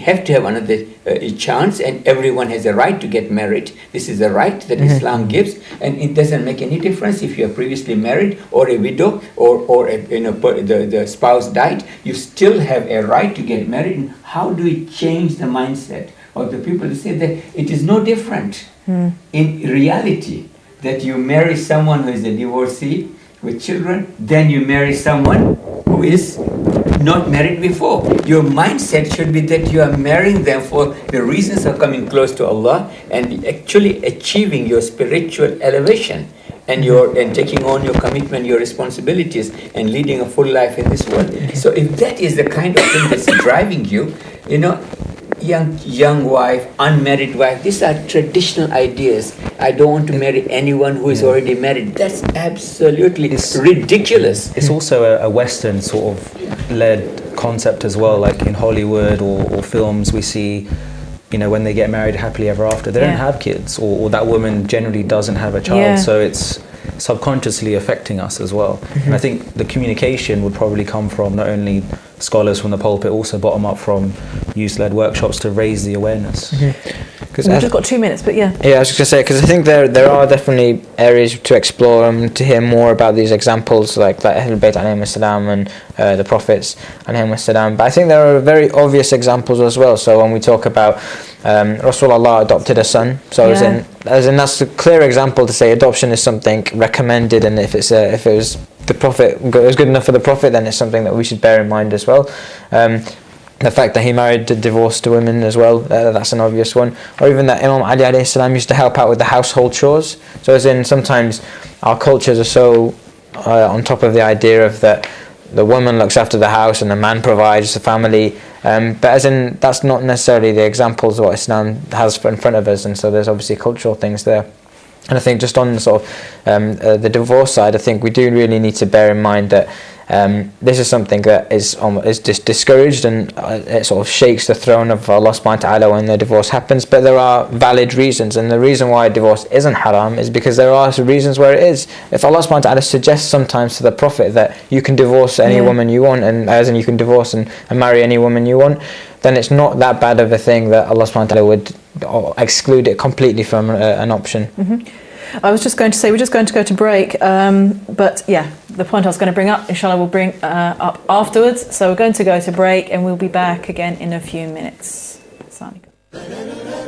have to have another chance, and everyone has a right to get married. This is a right that Islam gives, and it doesn't make any difference if you are previously married or a widow or the spouse died. You still have a right to get married. And how do we change the mindset of the people to say that it is no different in reality that you marry someone who is a divorcee with children than you marry someone who is not married before? Your mindset should be that you are marrying them for the reasons of coming close to Allah and actually achieving your spiritual elevation and taking on your commitment, your responsibilities, and leading a full life in this world. So if that is the kind of thing that's driving you, young wife, unmarried wife, these are traditional ideas. I don't want to marry anyone who is already married. That's absolutely ridiculous. It's also a Western sort of led concept as well. Like in Hollywood or films, we see, when they get married happily ever after, they don't have kids, or that woman generally doesn't have a child. So it's subconsciously affecting us as well. And I think the communication would probably come from not only scholars from the pulpit, also bottom up from youth-led workshops to raise the awareness. We've just got 2 minutes, but yeah, I was just going to say, because I think there are definitely areas to explore and to hear more about these examples, like Ahlul Bayt alayhim as-salam and the prophets alayhim as-salam. But I think there are very obvious examples as well. So when we talk about Rasulullah adopted a son, so as in that's a clear example to say adoption is something recommended, and if it was the Prophet, it was good enough for the Prophet, then it's something that we should bear in mind as well. The fact that he married divorced women as well, that's an obvious one. Or even that Imam Ali alayhi salam used to help out with the household chores. So as in, sometimes our cultures are so on top of the idea of that the woman looks after the house and the man provides the family. But as in, that's not necessarily the examples of what Islam has in front of us, and so there's obviously cultural things there. And I think just on sort of the divorce side, I think we do really need to bear in mind that this is something that is discouraged, and it sort of shakes the throne of Allah subhanahu wa ta'ala when the divorce happens. But there are valid reasons, and the reason why divorce isn't haram is because there are reasons where it is. If Allah subhanahu wa ta'ala suggests sometimes to the Prophet that you can divorce any woman you want, and as in you can divorce and marry any woman you want, then it's not that bad of a thing that Allah subhanahu wa ta'ala would exclude it completely from an option. I was just going to say, we're just going to go to break, but yeah, the point I was going to bring up, inshallah, we'll bring up afterwards. So we're going to go to break, and we'll be back again in a few minutes. Assalamu alaikum.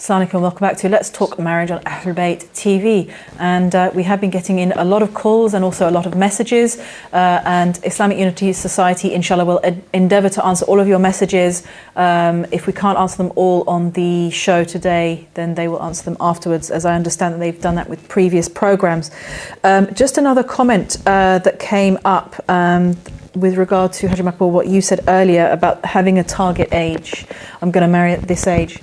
Assalamu alaikum, welcome back to Let's Talk Marriage on Ahlul Bayt TV, and we have been getting in a lot of calls and also a lot of messages, and Islamic Unity Society inshallah will endeavour to answer all of your messages. If we can't answer them all on the show today, then they will answer them afterwards, as I understand that they've done that with previous programmes. Just another comment that came up with regard to, Haji Makbul, what you said earlier about having a target age. I'm going to marry at this age.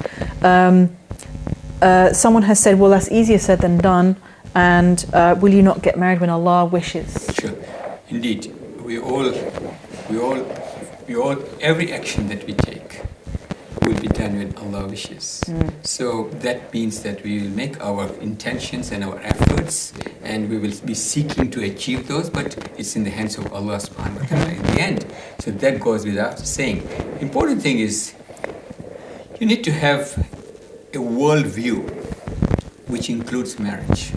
Someone has said, well, that's easier said than done, and will you not get married when Allah wishes? Sure, indeed. We all, every action that we take will be done when Allah wishes. So that means that we will make our intentions and our efforts, and we will be seeking to achieve those, but it's in the hands of Allah subhanahu wa ta'ala in the end. So that goes without saying. Important thing is, you need to have a worldview which includes marriage,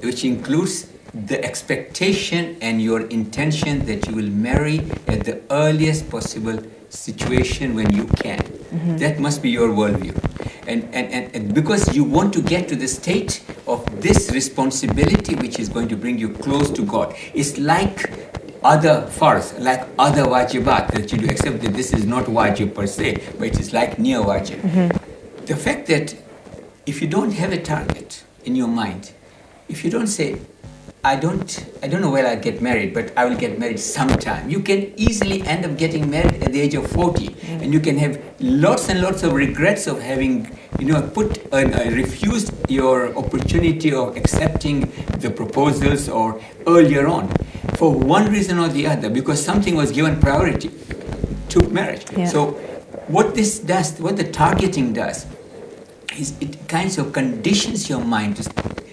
which includes the expectation and your intention that you will marry at the earliest possible situation when you can. That must be your worldview. And because you want to get to the state of this responsibility which is going to bring you close to God. It's like other farz, like other wajibat that you do, except that this is not wajib per se, but it is like near wajib. The fact that if you don't have a target in your mind, if you don't say, I don't know when I'll get married, but I will get married sometime, you can easily end up getting married at the age of 40, and you can have lots and lots of regrets of having, refused your opportunity of accepting the proposals or earlier on, for one reason or the other, because something was given priority to marriage. So what this does, what the targeting does, is it kinds of conditions your mind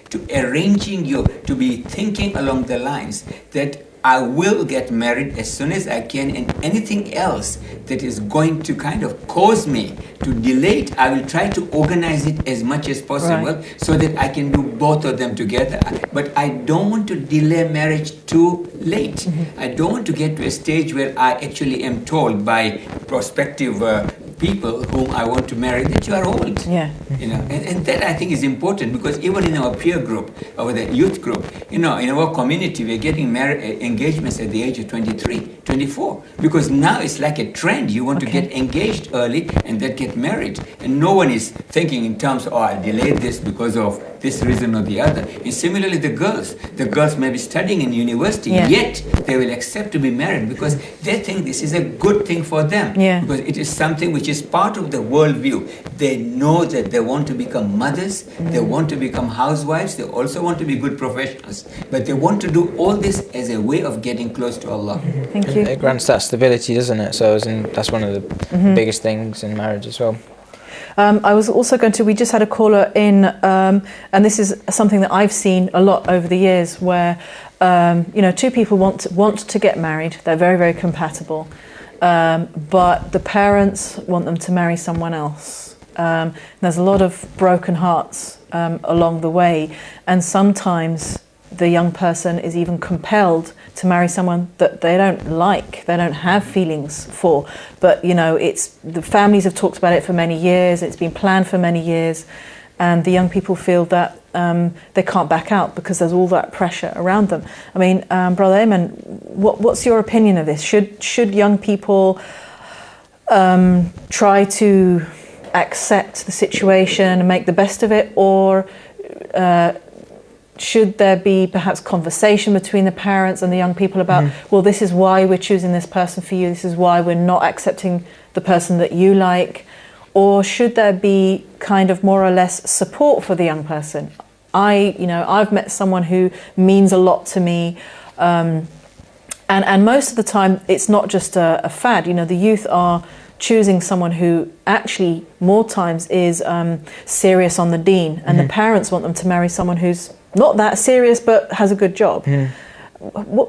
to arranging you to be thinking along the lines that I will get married as soon as I can, and anything else that is going to kind of cause me to delay it, I will try to organize it as much as possible so that I can do both of them together. But I don't want to delay marriage too late. I don't want to get to a stage where I actually am told by prospective people whom I want to marry that you are old. And that I think is important, because even in our peer group or the youth group, in our community, we're getting engagements at the age of 23, 24, because now it's like a trend. You want to get engaged early and then get married, and no one is thinking in terms of, I'll delay this because of this reason or the other. And similarly, the girls may be studying in university, yet they will accept to be married because they think this is a good thing for them, because it is something which is part of the worldview. They know that they want to become mothers, they want to become housewives, they also want to be good professionals, but they want to do all this as a way of getting close to Allah. Thank you. It grants that stability, doesn't it? So that's one of the biggest things in marriage as well. I was also we just had a caller in, and this is something that I've seen a lot over the years, where two people want to get married. They're very, very compatible, but the parents want them to marry someone else. There's a lot of broken hearts along the way, and sometimes the young person is even compelled to marry someone that they don't like, they don't have feelings for. But it's the families have talked about it for many years. It's been planned for many years, and the young people feel that they can't back out because there's all that pressure around them. I mean, Brother Ayman, what's your opinion of this? Should young people try to accept the situation and make the best of it, or should there be perhaps conversation between the parents and the young people about, well, this is why we're choosing this person for you, this is why we're not accepting the person that you like? Or should there be kind of more or less support for the young person? I've met someone who means a lot to me, and most of the time it's not just a fad. The youth are choosing someone who actually more times is serious on the deen, and the parents want them to marry someone who's not that serious but has a good job.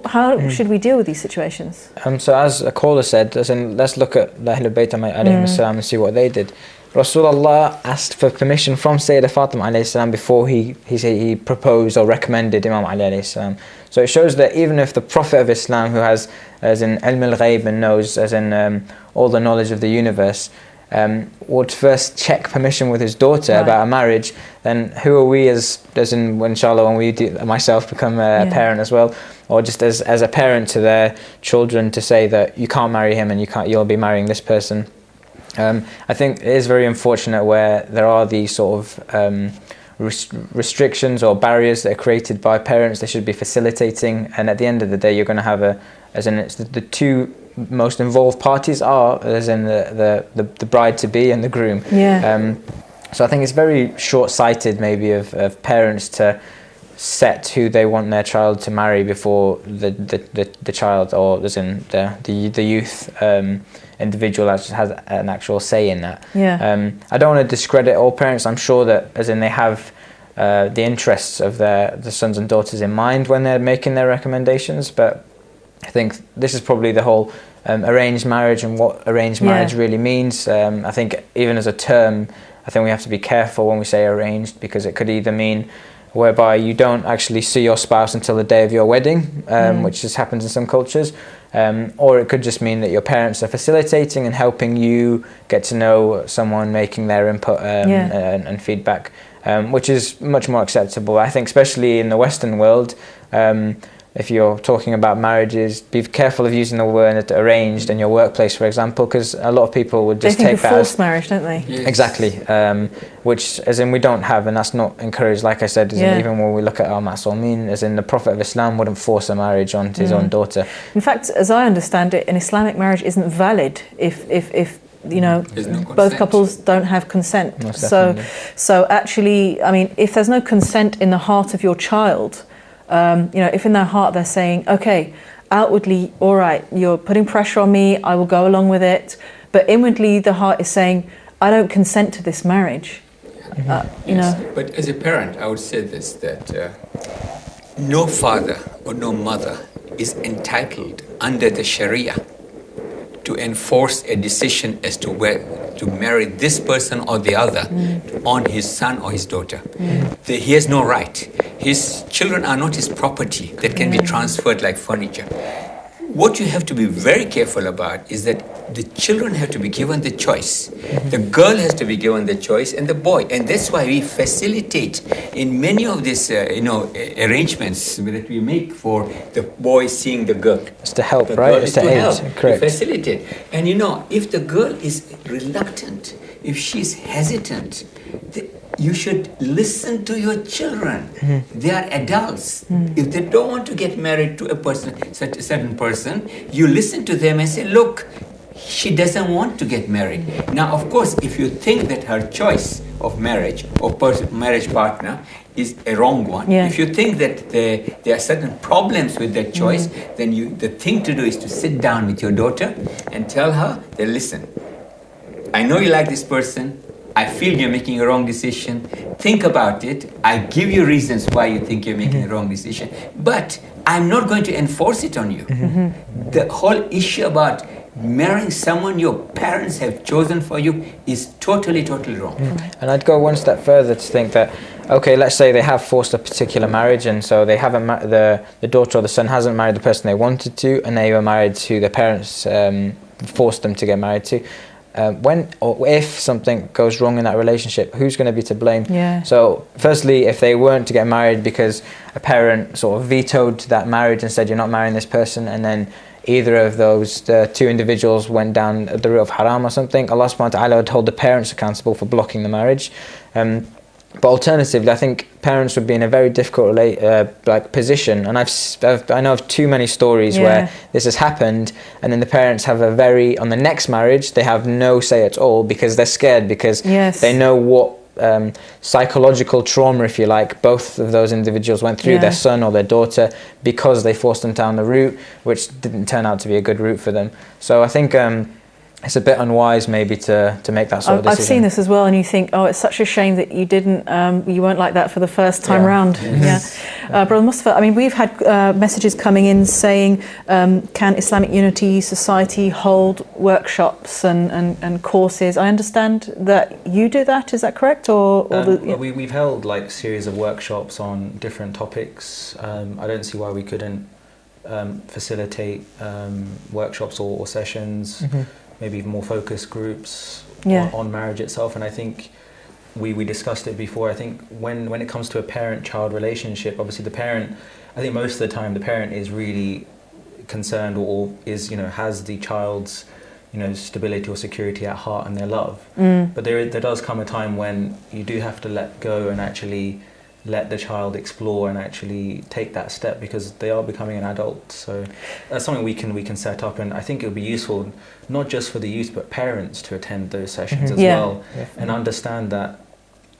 How should we deal with these situations? So as a caller said, let's look at the Ahlul Bayt alayhim as-salam and see what they did. Rasulullah asked for permission from Sayyidah Fatima alayhi salam before he proposed or recommended Imam Ali alayhi salam. So it shows that even if the Prophet of Islam, who has as in ilm al-ghayb and knows as in all the knowledge of the universe, would first check permission with his daughter about a marriage, then who are we as in inshallah when we myself become a parent as well, or just as a parent to their children, to say that you can't marry him and you'll be marrying this person. I think it is very unfortunate where there are these sort of restrictions or barriers that are created by parents. They should be facilitating, and at the end of the day you're going to have it's the two most involved parties are as in the bride to be and the groom. So I think it's very short-sighted maybe of parents to set who they want their child to marry before the child, or as in the youth individual has an actual say in that. I don't want to discredit all parents. I'm sure that as in they have the interests of the sons and daughters in mind when they're making their recommendations, but I think this is probably the whole arranged marriage and what arranged marriage really means. I think even as a term, I think we have to be careful when we say arranged, because it could either mean whereby you don't actually see your spouse until the day of your wedding, which just happens in some cultures, or it could just mean that your parents are facilitating and helping you get to know someone, making their input and feedback, which is much more acceptable. I think especially in the Western world, if you're talking about marriages, be careful of using the word arranged in your workplace, for example, because a lot of people would just take that as forced marriage, don't they? Exactly, which as in we don't have, and that's not encouraged. Like I said, as in even when we look at our Ma'sumin, as in the Prophet of Islam wouldn't force a marriage onto his own daughter. In fact, as I understand it, an Islamic marriage isn't valid if both couples don't have consent. So actually, I mean, if there's no consent in the heart of your child, if in their heart they're saying, okay, outwardly, all right, you're putting pressure on me, I will go along with it, but inwardly the heart is saying, I don't consent to this marriage. But as a parent, I would say this, that no father or no mother is entitled under the Sharia to enforce a decision as to where to marry this person or the other on his son or his daughter. He has no right. His children are not his property that can be transferred like furniture. What you have to be very careful about is that the children have to be given the choice. The girl has to be given the choice, and the boy. And that's why we facilitate in many of these, arrangements that we make for the boy seeing the girl. It's to help, right? It's to aid. Correct. To facilitate. And if the girl is reluctant, if she's hesitant, you should listen to your children. They are adults. If they don't want to get married to a certain person, you listen to them and say, look, she doesn't want to get married. Now, of course, if you think that her choice of marriage or marriage partner is a wrong one, if you think that there are certain problems with that choice, then the thing to do is to sit down with your daughter and tell her that, listen, I know you like this person, I feel you're making a wrong decision. Think about it. I give you reasons why you think you're making a wrong decision, but I'm not going to enforce it on you. The whole issue about marrying someone your parents have chosen for you is totally wrong. And I'd go one step further to think that okay, let's say they have forced a particular marriage, and so they haven't the daughter or the son hasn't married the person they wanted to, and they were married to their parents forced them to get married to. When or if something goes wrong in that relationship, who's going to be to blame? Yeah. So firstly, if they weren't to get married because a parent sort of vetoed that marriage and said you're not marrying this person, and then either of those two individuals went down the route of haram or something, Allah subhanahu wa ta'ala would hold the parents accountable for blocking the marriage. But alternatively, I think parents would be in a very difficult position, and I know of too many stories where this has happened, and then the parents have on the next marriage they have no say at all because they're scared, because they know what psychological trauma, if you like, both of those individuals went through, their son or their daughter, because they forced them down the route, which didn't turn out to be a good route for them. So I think it's a bit unwise maybe to make that sort of decision. I've seen this as well, and you think, oh, it's such a shame that you didn't, you weren't like that for the first time round. Brother Mustafa, I mean, we've had messages coming in saying, can Islamic Unity Society hold workshops and courses? I understand that you do that. Is that correct? We've held like series of workshops on different topics. I don't see why we couldn't facilitate workshops or sessions. Maybe even more focus groups on marriage itself. And I think we discussed it before. I think when it comes to a parent-child relationship, obviously the parent, I think most of the time the parent is really concerned or is, has the child's, stability or security at heart and their love. But there does come a time when you do have to let go and actually let the child explore and actually take that step, because they are becoming an adult. So that's something we can set up, and I think it would be useful not just for the youth but parents to attend those sessions as well, and understand that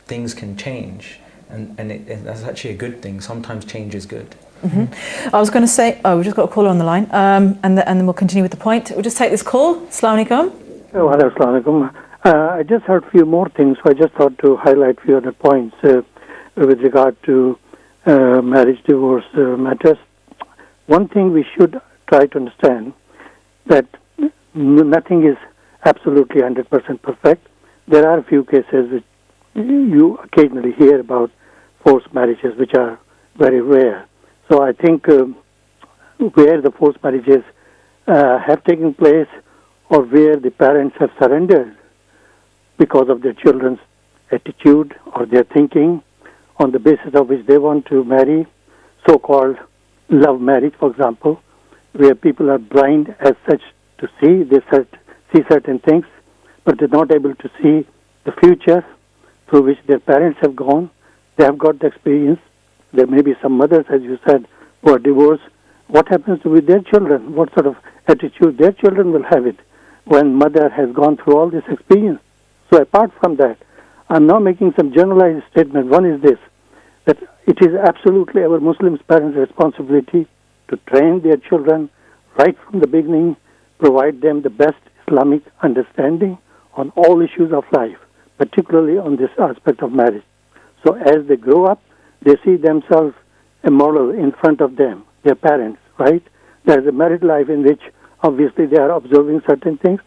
things can change, and that's actually a good thing. Sometimes change is good. I was going to say, we've just got a caller on the line, and then we'll continue with the point. We'll just take this call. Assalamu alaikum. Oh, hello, assalamu alaikum. I just heard a few more things, so I just thought to highlight a few other points with regard to marriage, divorce matters. One thing we should try to understand, that nothing is absolutely 100% perfect. There are a few cases which you occasionally hear about, forced marriages, which are very rare. So I think where the forced marriages have taken place, or where the parents have surrendered because of their children's attitude or their thinking, on the basis of which they want to marry, so-called love marriage, for example, where people are blind as such to see, they see certain things, but they're not able to see the future through which their parents have gone. They have got the experience. There may be some mothers, as you said, who are divorced. What happens with their children? What sort of attitude their children will have it when mother has gone through all this experience? So apart from that, I'm now making some generalized statement. One is this, that it is absolutely our Muslim parents' responsibility to train their children right from the beginning, provide them the best Islamic understanding on all issues of life, particularly on this aspect of marriage. So as they grow up, they see themselves a model in front of them, their parents, right? There's a married life in which obviously they are observing certain things.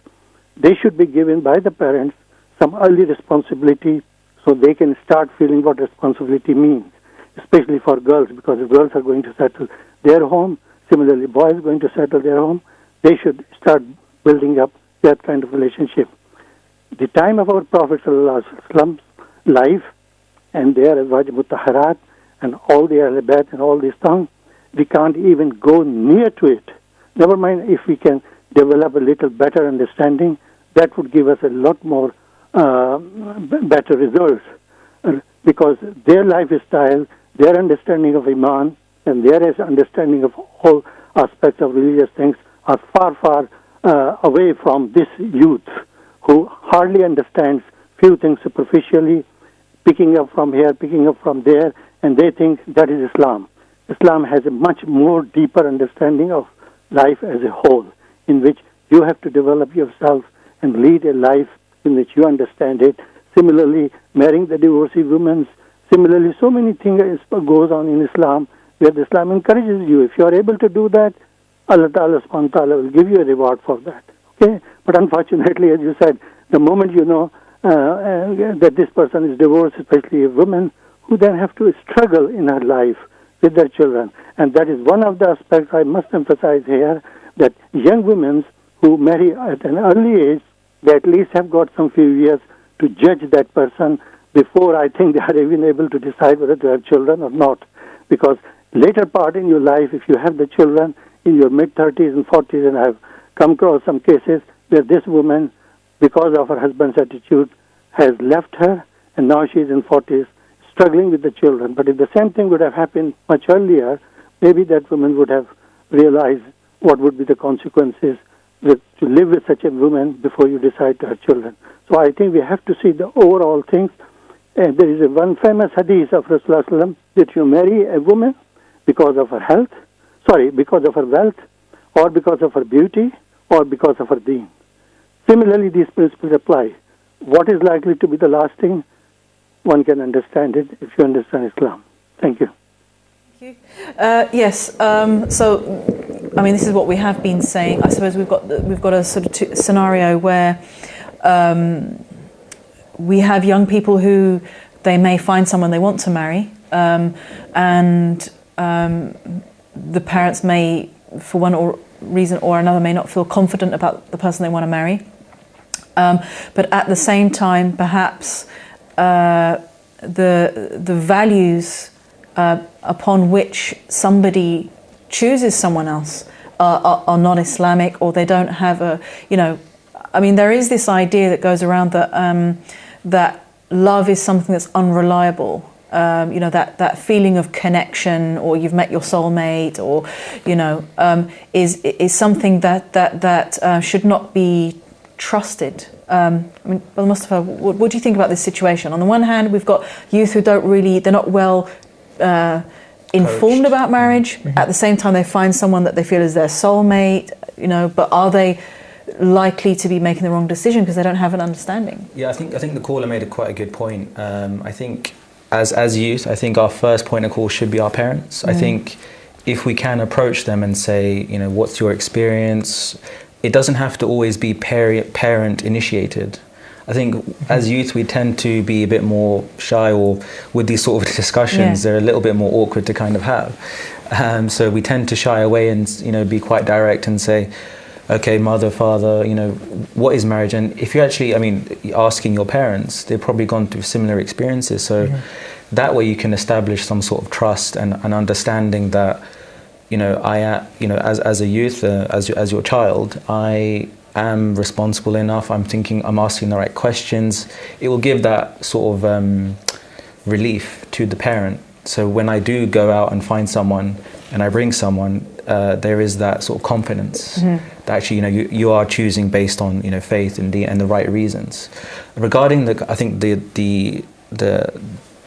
They should be given by the parents some early responsibility so they can start feeling what responsibility means, especially for girls, because if girls are going to settle their home, similarly boys are going to settle their home, they should start building up that kind of relationship. The time of our Prophet ﷺ's life, and their Azwaj Mutahharat and all the Ahl Bayt and all this thing, we can't even go near to it. Never mind if we can develop a little better understanding, that would give us a lot more better results, because their lifestyle, their understanding of Iman, and their understanding of all aspects of religious things are far, far away from this youth who hardly understands few things superficially, picking up from here, picking up from there, and they think that is Islam. Islam has a much more deeper understanding of life as a whole, in which you have to develop yourself and lead a life in which you understand it. Similarly, marrying the divorcee women. Similarly, so many things goes on in Islam where Islam encourages you. If you are able to do that, Allah Ta'ala subhanahu wa ta'ala will give you a reward for that. Okay? But unfortunately, as you said, the moment you know that this person is divorced, especially a woman who then have to struggle in her life with their children. And that is one of the aspects I must emphasize here, that young women who marry at an early age, they at least have got some few years to judge that person before I think they are even able to decide whether to have children or not. Because later part in your life, if you have the children in your mid-30s and 40s, and I've come across some cases where this woman, because of her husband's attitude, has left her, and now she's in 40s, struggling with the children. But if the same thing would have happened much earlier, maybe that woman would have realized what would be the consequences to live with such a woman before you decide to have children. So I think we have to see the overall things. And there is one famous hadith of Rasulullah that you marry a woman because of her health, because of her wealth, or because of her beauty, or because of her deen. Similarly, these principles apply. What is likely to be the last thing? One can understand it if you understand Islam. Thank you. Thank you. Yes. So, I mean, this is what we have been saying. I suppose we've got a sort of scenario where we have young people who they may find someone they want to marry, and the parents may, for one reason or another, may not feel confident about the person they want to marry. But at the same time, perhaps the values upon which somebody chooses someone else are not Islamic, or they don't have a, I mean, there is this idea that goes around that that love is something that's unreliable. That feeling of connection, or you've met your soulmate, or is something that should not be trusted. I mean, Brother Mustafa, what do you think about this situation? On the one hand, we've got youth who they're not well informed about marriage. Mm-hmm. At the same time, they find someone that they feel is their soulmate, but are they likely to be making the wrong decision because they don't have an understanding? Yeah, I think the caller made quite a good point. I think as youth, I think our first point of call should be our parents. I think if we can approach them and say, what's your experience? It doesn't have to always be parent initiated. I think as youth we tend to be a bit more shy, or with these sort of discussions they're a little bit more awkward to kind of have. So we tend to shy away and be quite direct and say, okay, mother, father, what is marriage? And if you actually, asking your parents, they've probably gone through similar experiences. So that way you can establish some sort of trust and an understanding that, as a youth, as your child, I am responsible enough. I'm asking the right questions. It will give that sort of relief to the parent. So when I do go out and find someone and I bring someone, there is that sort of confidence that actually you are choosing based on faith and the right reasons. Regarding the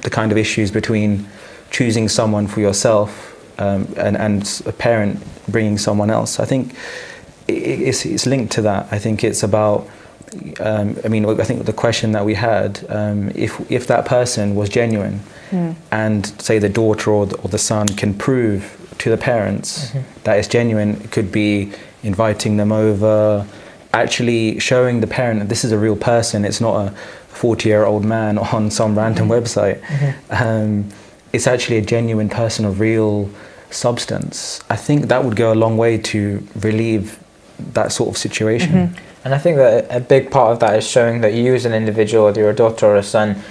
kind of issues between choosing someone for yourself and a parent bringing someone else, I think it's linked to that. I think it's about. I think the question that we had, if that person was genuine, and say the daughter or the son can prove to the parents that it's genuine, it could be inviting them over, actually showing the parent that this is a real person, it's not a 40-year-old man on some random website. It's actually a genuine person of real substance. I think that would go a long way to relieve that sort of situation. And I think that a big part of that is showing that you as an individual, whether you're a daughter or a son,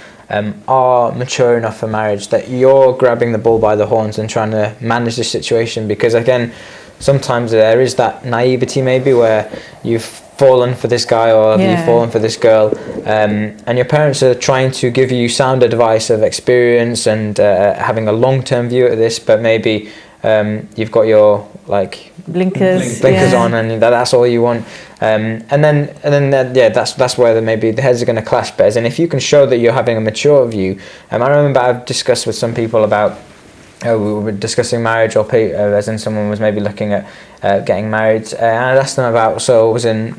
are mature enough for marriage, that you're grabbing the bull by the horns and trying to manage the situation. Because again, sometimes there is that naivety maybe where you've fallen for this guy or you've fallen for this girl, and your parents are trying to give you sound advice of experience and having a long-term view at this, but maybe you've got your blinkers on, and that's all you want, and then that's where maybe the heads are going to clash better. And if you can show that you're having a mature view, I remember I've discussed with some people about we were discussing marriage, or as in someone was maybe looking at getting married, and I asked them about, so it was in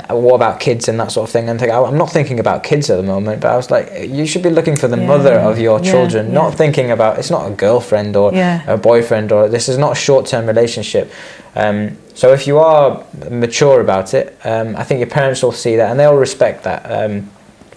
what about kids and that sort of thing, and I'm not thinking about kids at the moment, but I was like, you should be looking for the mother of your children, not thinking about, it's not a girlfriend or a boyfriend, or this is not a short-term relationship. So if you are mature about it, I think your parents will see that and they'll respect that.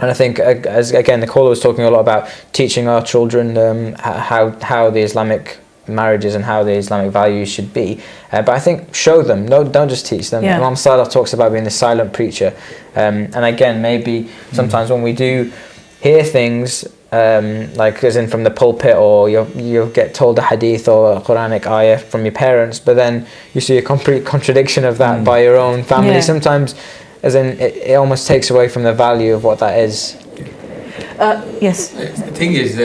And I think, as again, the caller was talking a lot about teaching our children how the Islamic marriages and how the Islamic values should be. But I think show them, don't just teach them. Imam Salah talks about being the silent preacher. And again, maybe sometimes when we do hear things, like as in from the pulpit, or you'll get told a hadith or a Quranic ayah from your parents, but then you see a complete contradiction of that by your own family. Sometimes, as in, it almost takes away from the value of what that is. Yes. The thing is,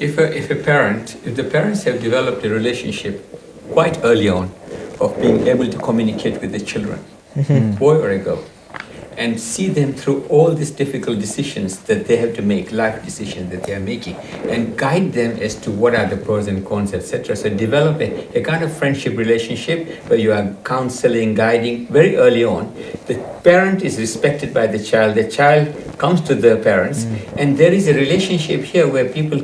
if the parents have developed a relationship quite early on of being able to communicate with the children, boy or a girl, and see them through all these difficult decisions that they have to make, life decisions that they are making, and guide them as to what are the pros and cons, etc. So develop a kind of friendship relationship where you are counseling, guiding very early on. The parent is respected by the child comes to the parents, and there is a relationship here where people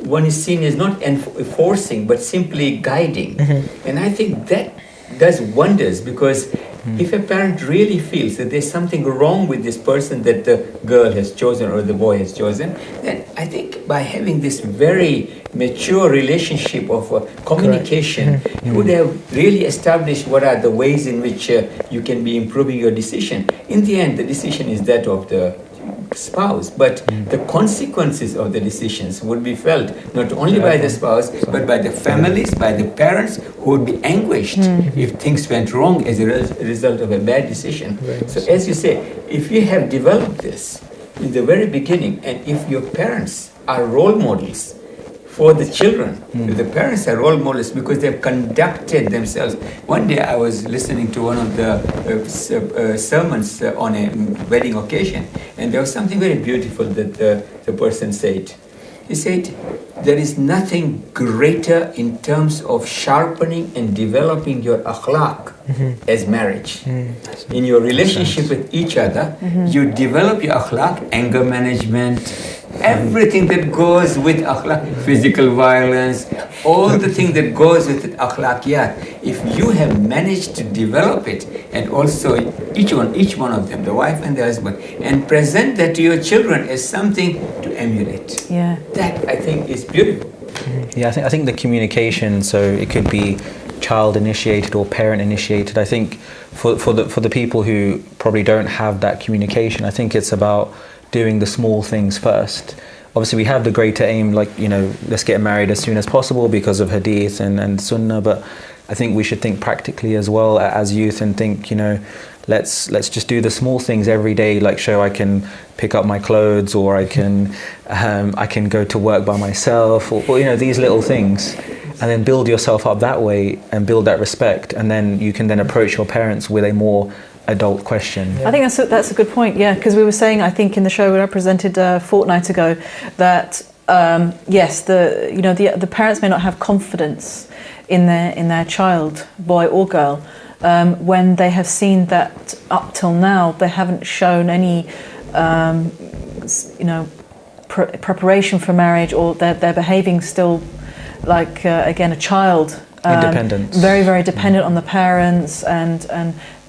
one is seen as not enforcing, but simply guiding. And I think that does wonders, because if a parent really feels that there's something wrong with this person that the girl has chosen or the boy has chosen, then I think by having this very mature relationship of communication, you would have really established what are the ways in which you can be improving your decision. In the end, the decision is that of the spouse, but the consequences of the decisions would be felt not only by the spouse, but by the families, by the parents, who would be anguished if things went wrong as a result of a bad decision. So as you say, if you have developed this in the very beginning, and if your parents are role models for the children, the parents are role models because they've conducted themselves. One day I was listening to one of the sermons on a wedding occasion, and there was something very beautiful that the person said. He said, there is nothing greater in terms of sharpening and developing your akhlaq as marriage. In your relationship with each other, you develop your akhlaq, anger management, everything that goes with akhlaq, physical violence, all the things that goes with it, akhlaqiyat. If you have managed to develop it, and also each one of them, the wife and the husband, and present that to your children as something to emulate. That I think is beautiful. Yeah, I think the communication, so it could be child initiated or parent initiated. I think for the people who probably don't have that communication, I think it's about doing the small things first. Obviously we have the greater aim, like, let's get married as soon as possible because of hadith and sunnah, but I think we should think practically as well as youth, and think, let's just do the small things every day, like I can pick up my clothes, or I can go to work by myself, or these little things, and then build yourself up that way and build that respect, and then you can then approach your parents with a more adult question. I think that's a good point, because we were saying, I think in the show that I presented a fortnight ago, that yes, the parents may not have confidence in their child, boy or girl, when they have seen that up till now they haven't shown any preparation for marriage, or they're behaving still like again a child, independent, very, very dependent on the parents, and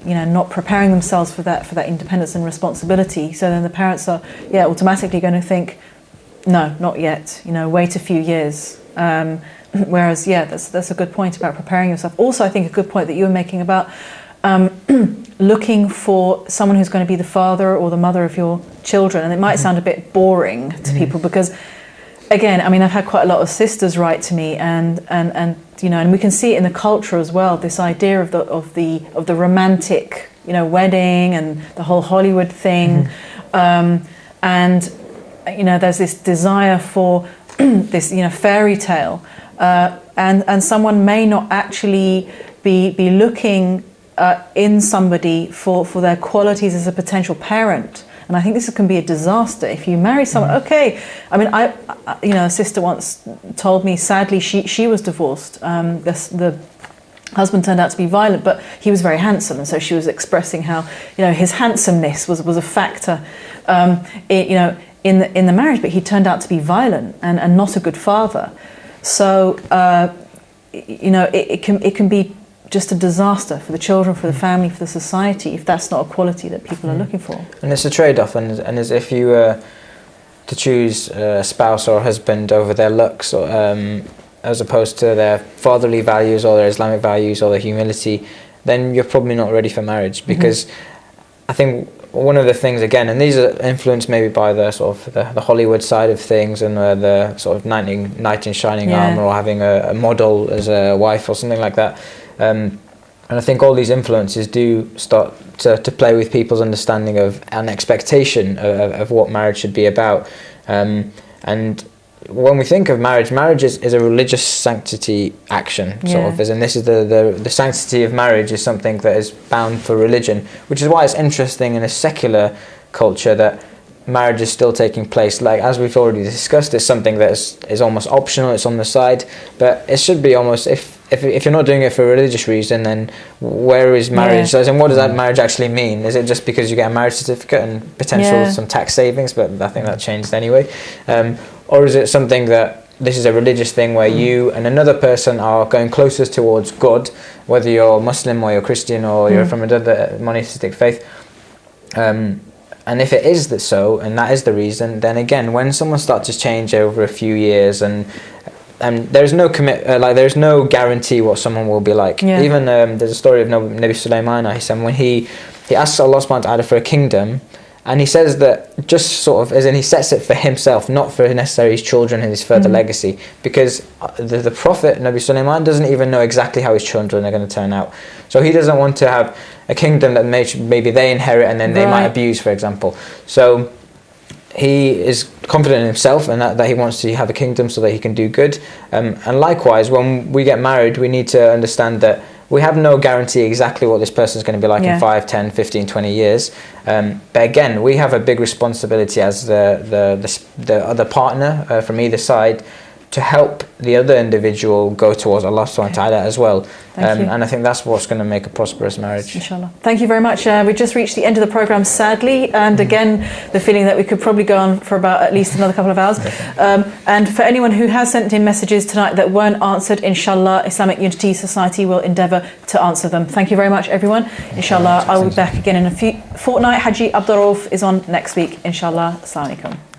not preparing themselves for that independence and responsibility. So then the parents are automatically going to think, no, not yet, wait a few years. Whereas that's a good point about preparing yourself. Also, I think a good point that you were making about looking for someone who's going to be the father or the mother of your children. And it might sound a bit boring to people, because again, I mean, I've had quite a lot of sisters write to me, and we can see it in the culture as well. This idea of the romantic, wedding and the whole Hollywood thing, and there's this desire for this, fairy tale, and someone may not actually be looking in somebody for their qualities as a potential parent. And I think this can be a disaster if you marry someone. Okay, I mean, a sister once told me, sadly, she was divorced. The husband turned out to be violent, but he was very handsome, and so she was expressing how his handsomeness was a factor, in the marriage. But he turned out to be violent and not a good father. So it can be just a disaster for the children, for the family, for the society, if that's not a quality that people are looking for. And it's a trade-off, and as if you were to choose a spouse or a husband over their looks, or, as opposed to their fatherly values or their Islamic values or their humility, then you're probably not ready for marriage. Because I think one of the things, again, and these are influenced maybe by the sort of the Hollywood side of things, and the sort of knight in shining armor, or having a model as a wife or something like that. And I think all these influences do start to play with people's understanding of an expectation of what marriage should be about. And when we think of marriage, marriage is a religious sanctity action, sort of. And this is the sanctity of marriage is something that is bound for religion, which is why it's interesting in a secular culture that marriage is still taking place. Like, as we've already discussed, it's something that is almost optional, it's on the side, but it should be almost, if you're not doing it for a religious reason, then where is marriage? And what does that marriage actually mean? Is it just because you get a marriage certificate and potential some tax savings, but I think that changed anyway? Or is it something that this is a religious thing where you and another person are going closest towards God, whether you're Muslim or you're Christian or you're from another monotheistic faith? And if it is so, and that is the reason, then again, when someone starts to change over a few years, and there's no there's no guarantee what someone will be like. Even there's a story of Nabi Sulaiman, when he asks Allah subhanahu wa ta'ala for a kingdom, and he says that just sort of, as in he sets it for himself, not for necessarily his children and his further legacy, because the Prophet Nabi Sulaiman doesn't even know exactly how his children are going to turn out. So he doesn't want to have a kingdom that maybe they inherit and then they might abuse, for example. So he is confident in himself and that he wants to have a kingdom so that he can do good. And likewise, when we get married, we need to understand that we have no guarantee exactly what this person is going to be like in 5, 10, 15, 20 years. But again, we have a big responsibility as the other partner from either side to help the other individual go towards Allah subhanahu wa ta'ala as well. And I think that's what's going to make a prosperous marriage. Inshallah. Thank you very much. We just reached the end of the programme, sadly, and again, the feeling that we could probably go on for about at least another couple of hours. And for anyone who has sent in messages tonight that weren't answered, inshallah, Islamic Unity Society will endeavour to answer them. Thank you very much, everyone. Inshallah, I will be back again in a fortnight. Haji Abdul Rauf is on next week, inshallah. Assalamu alaikum.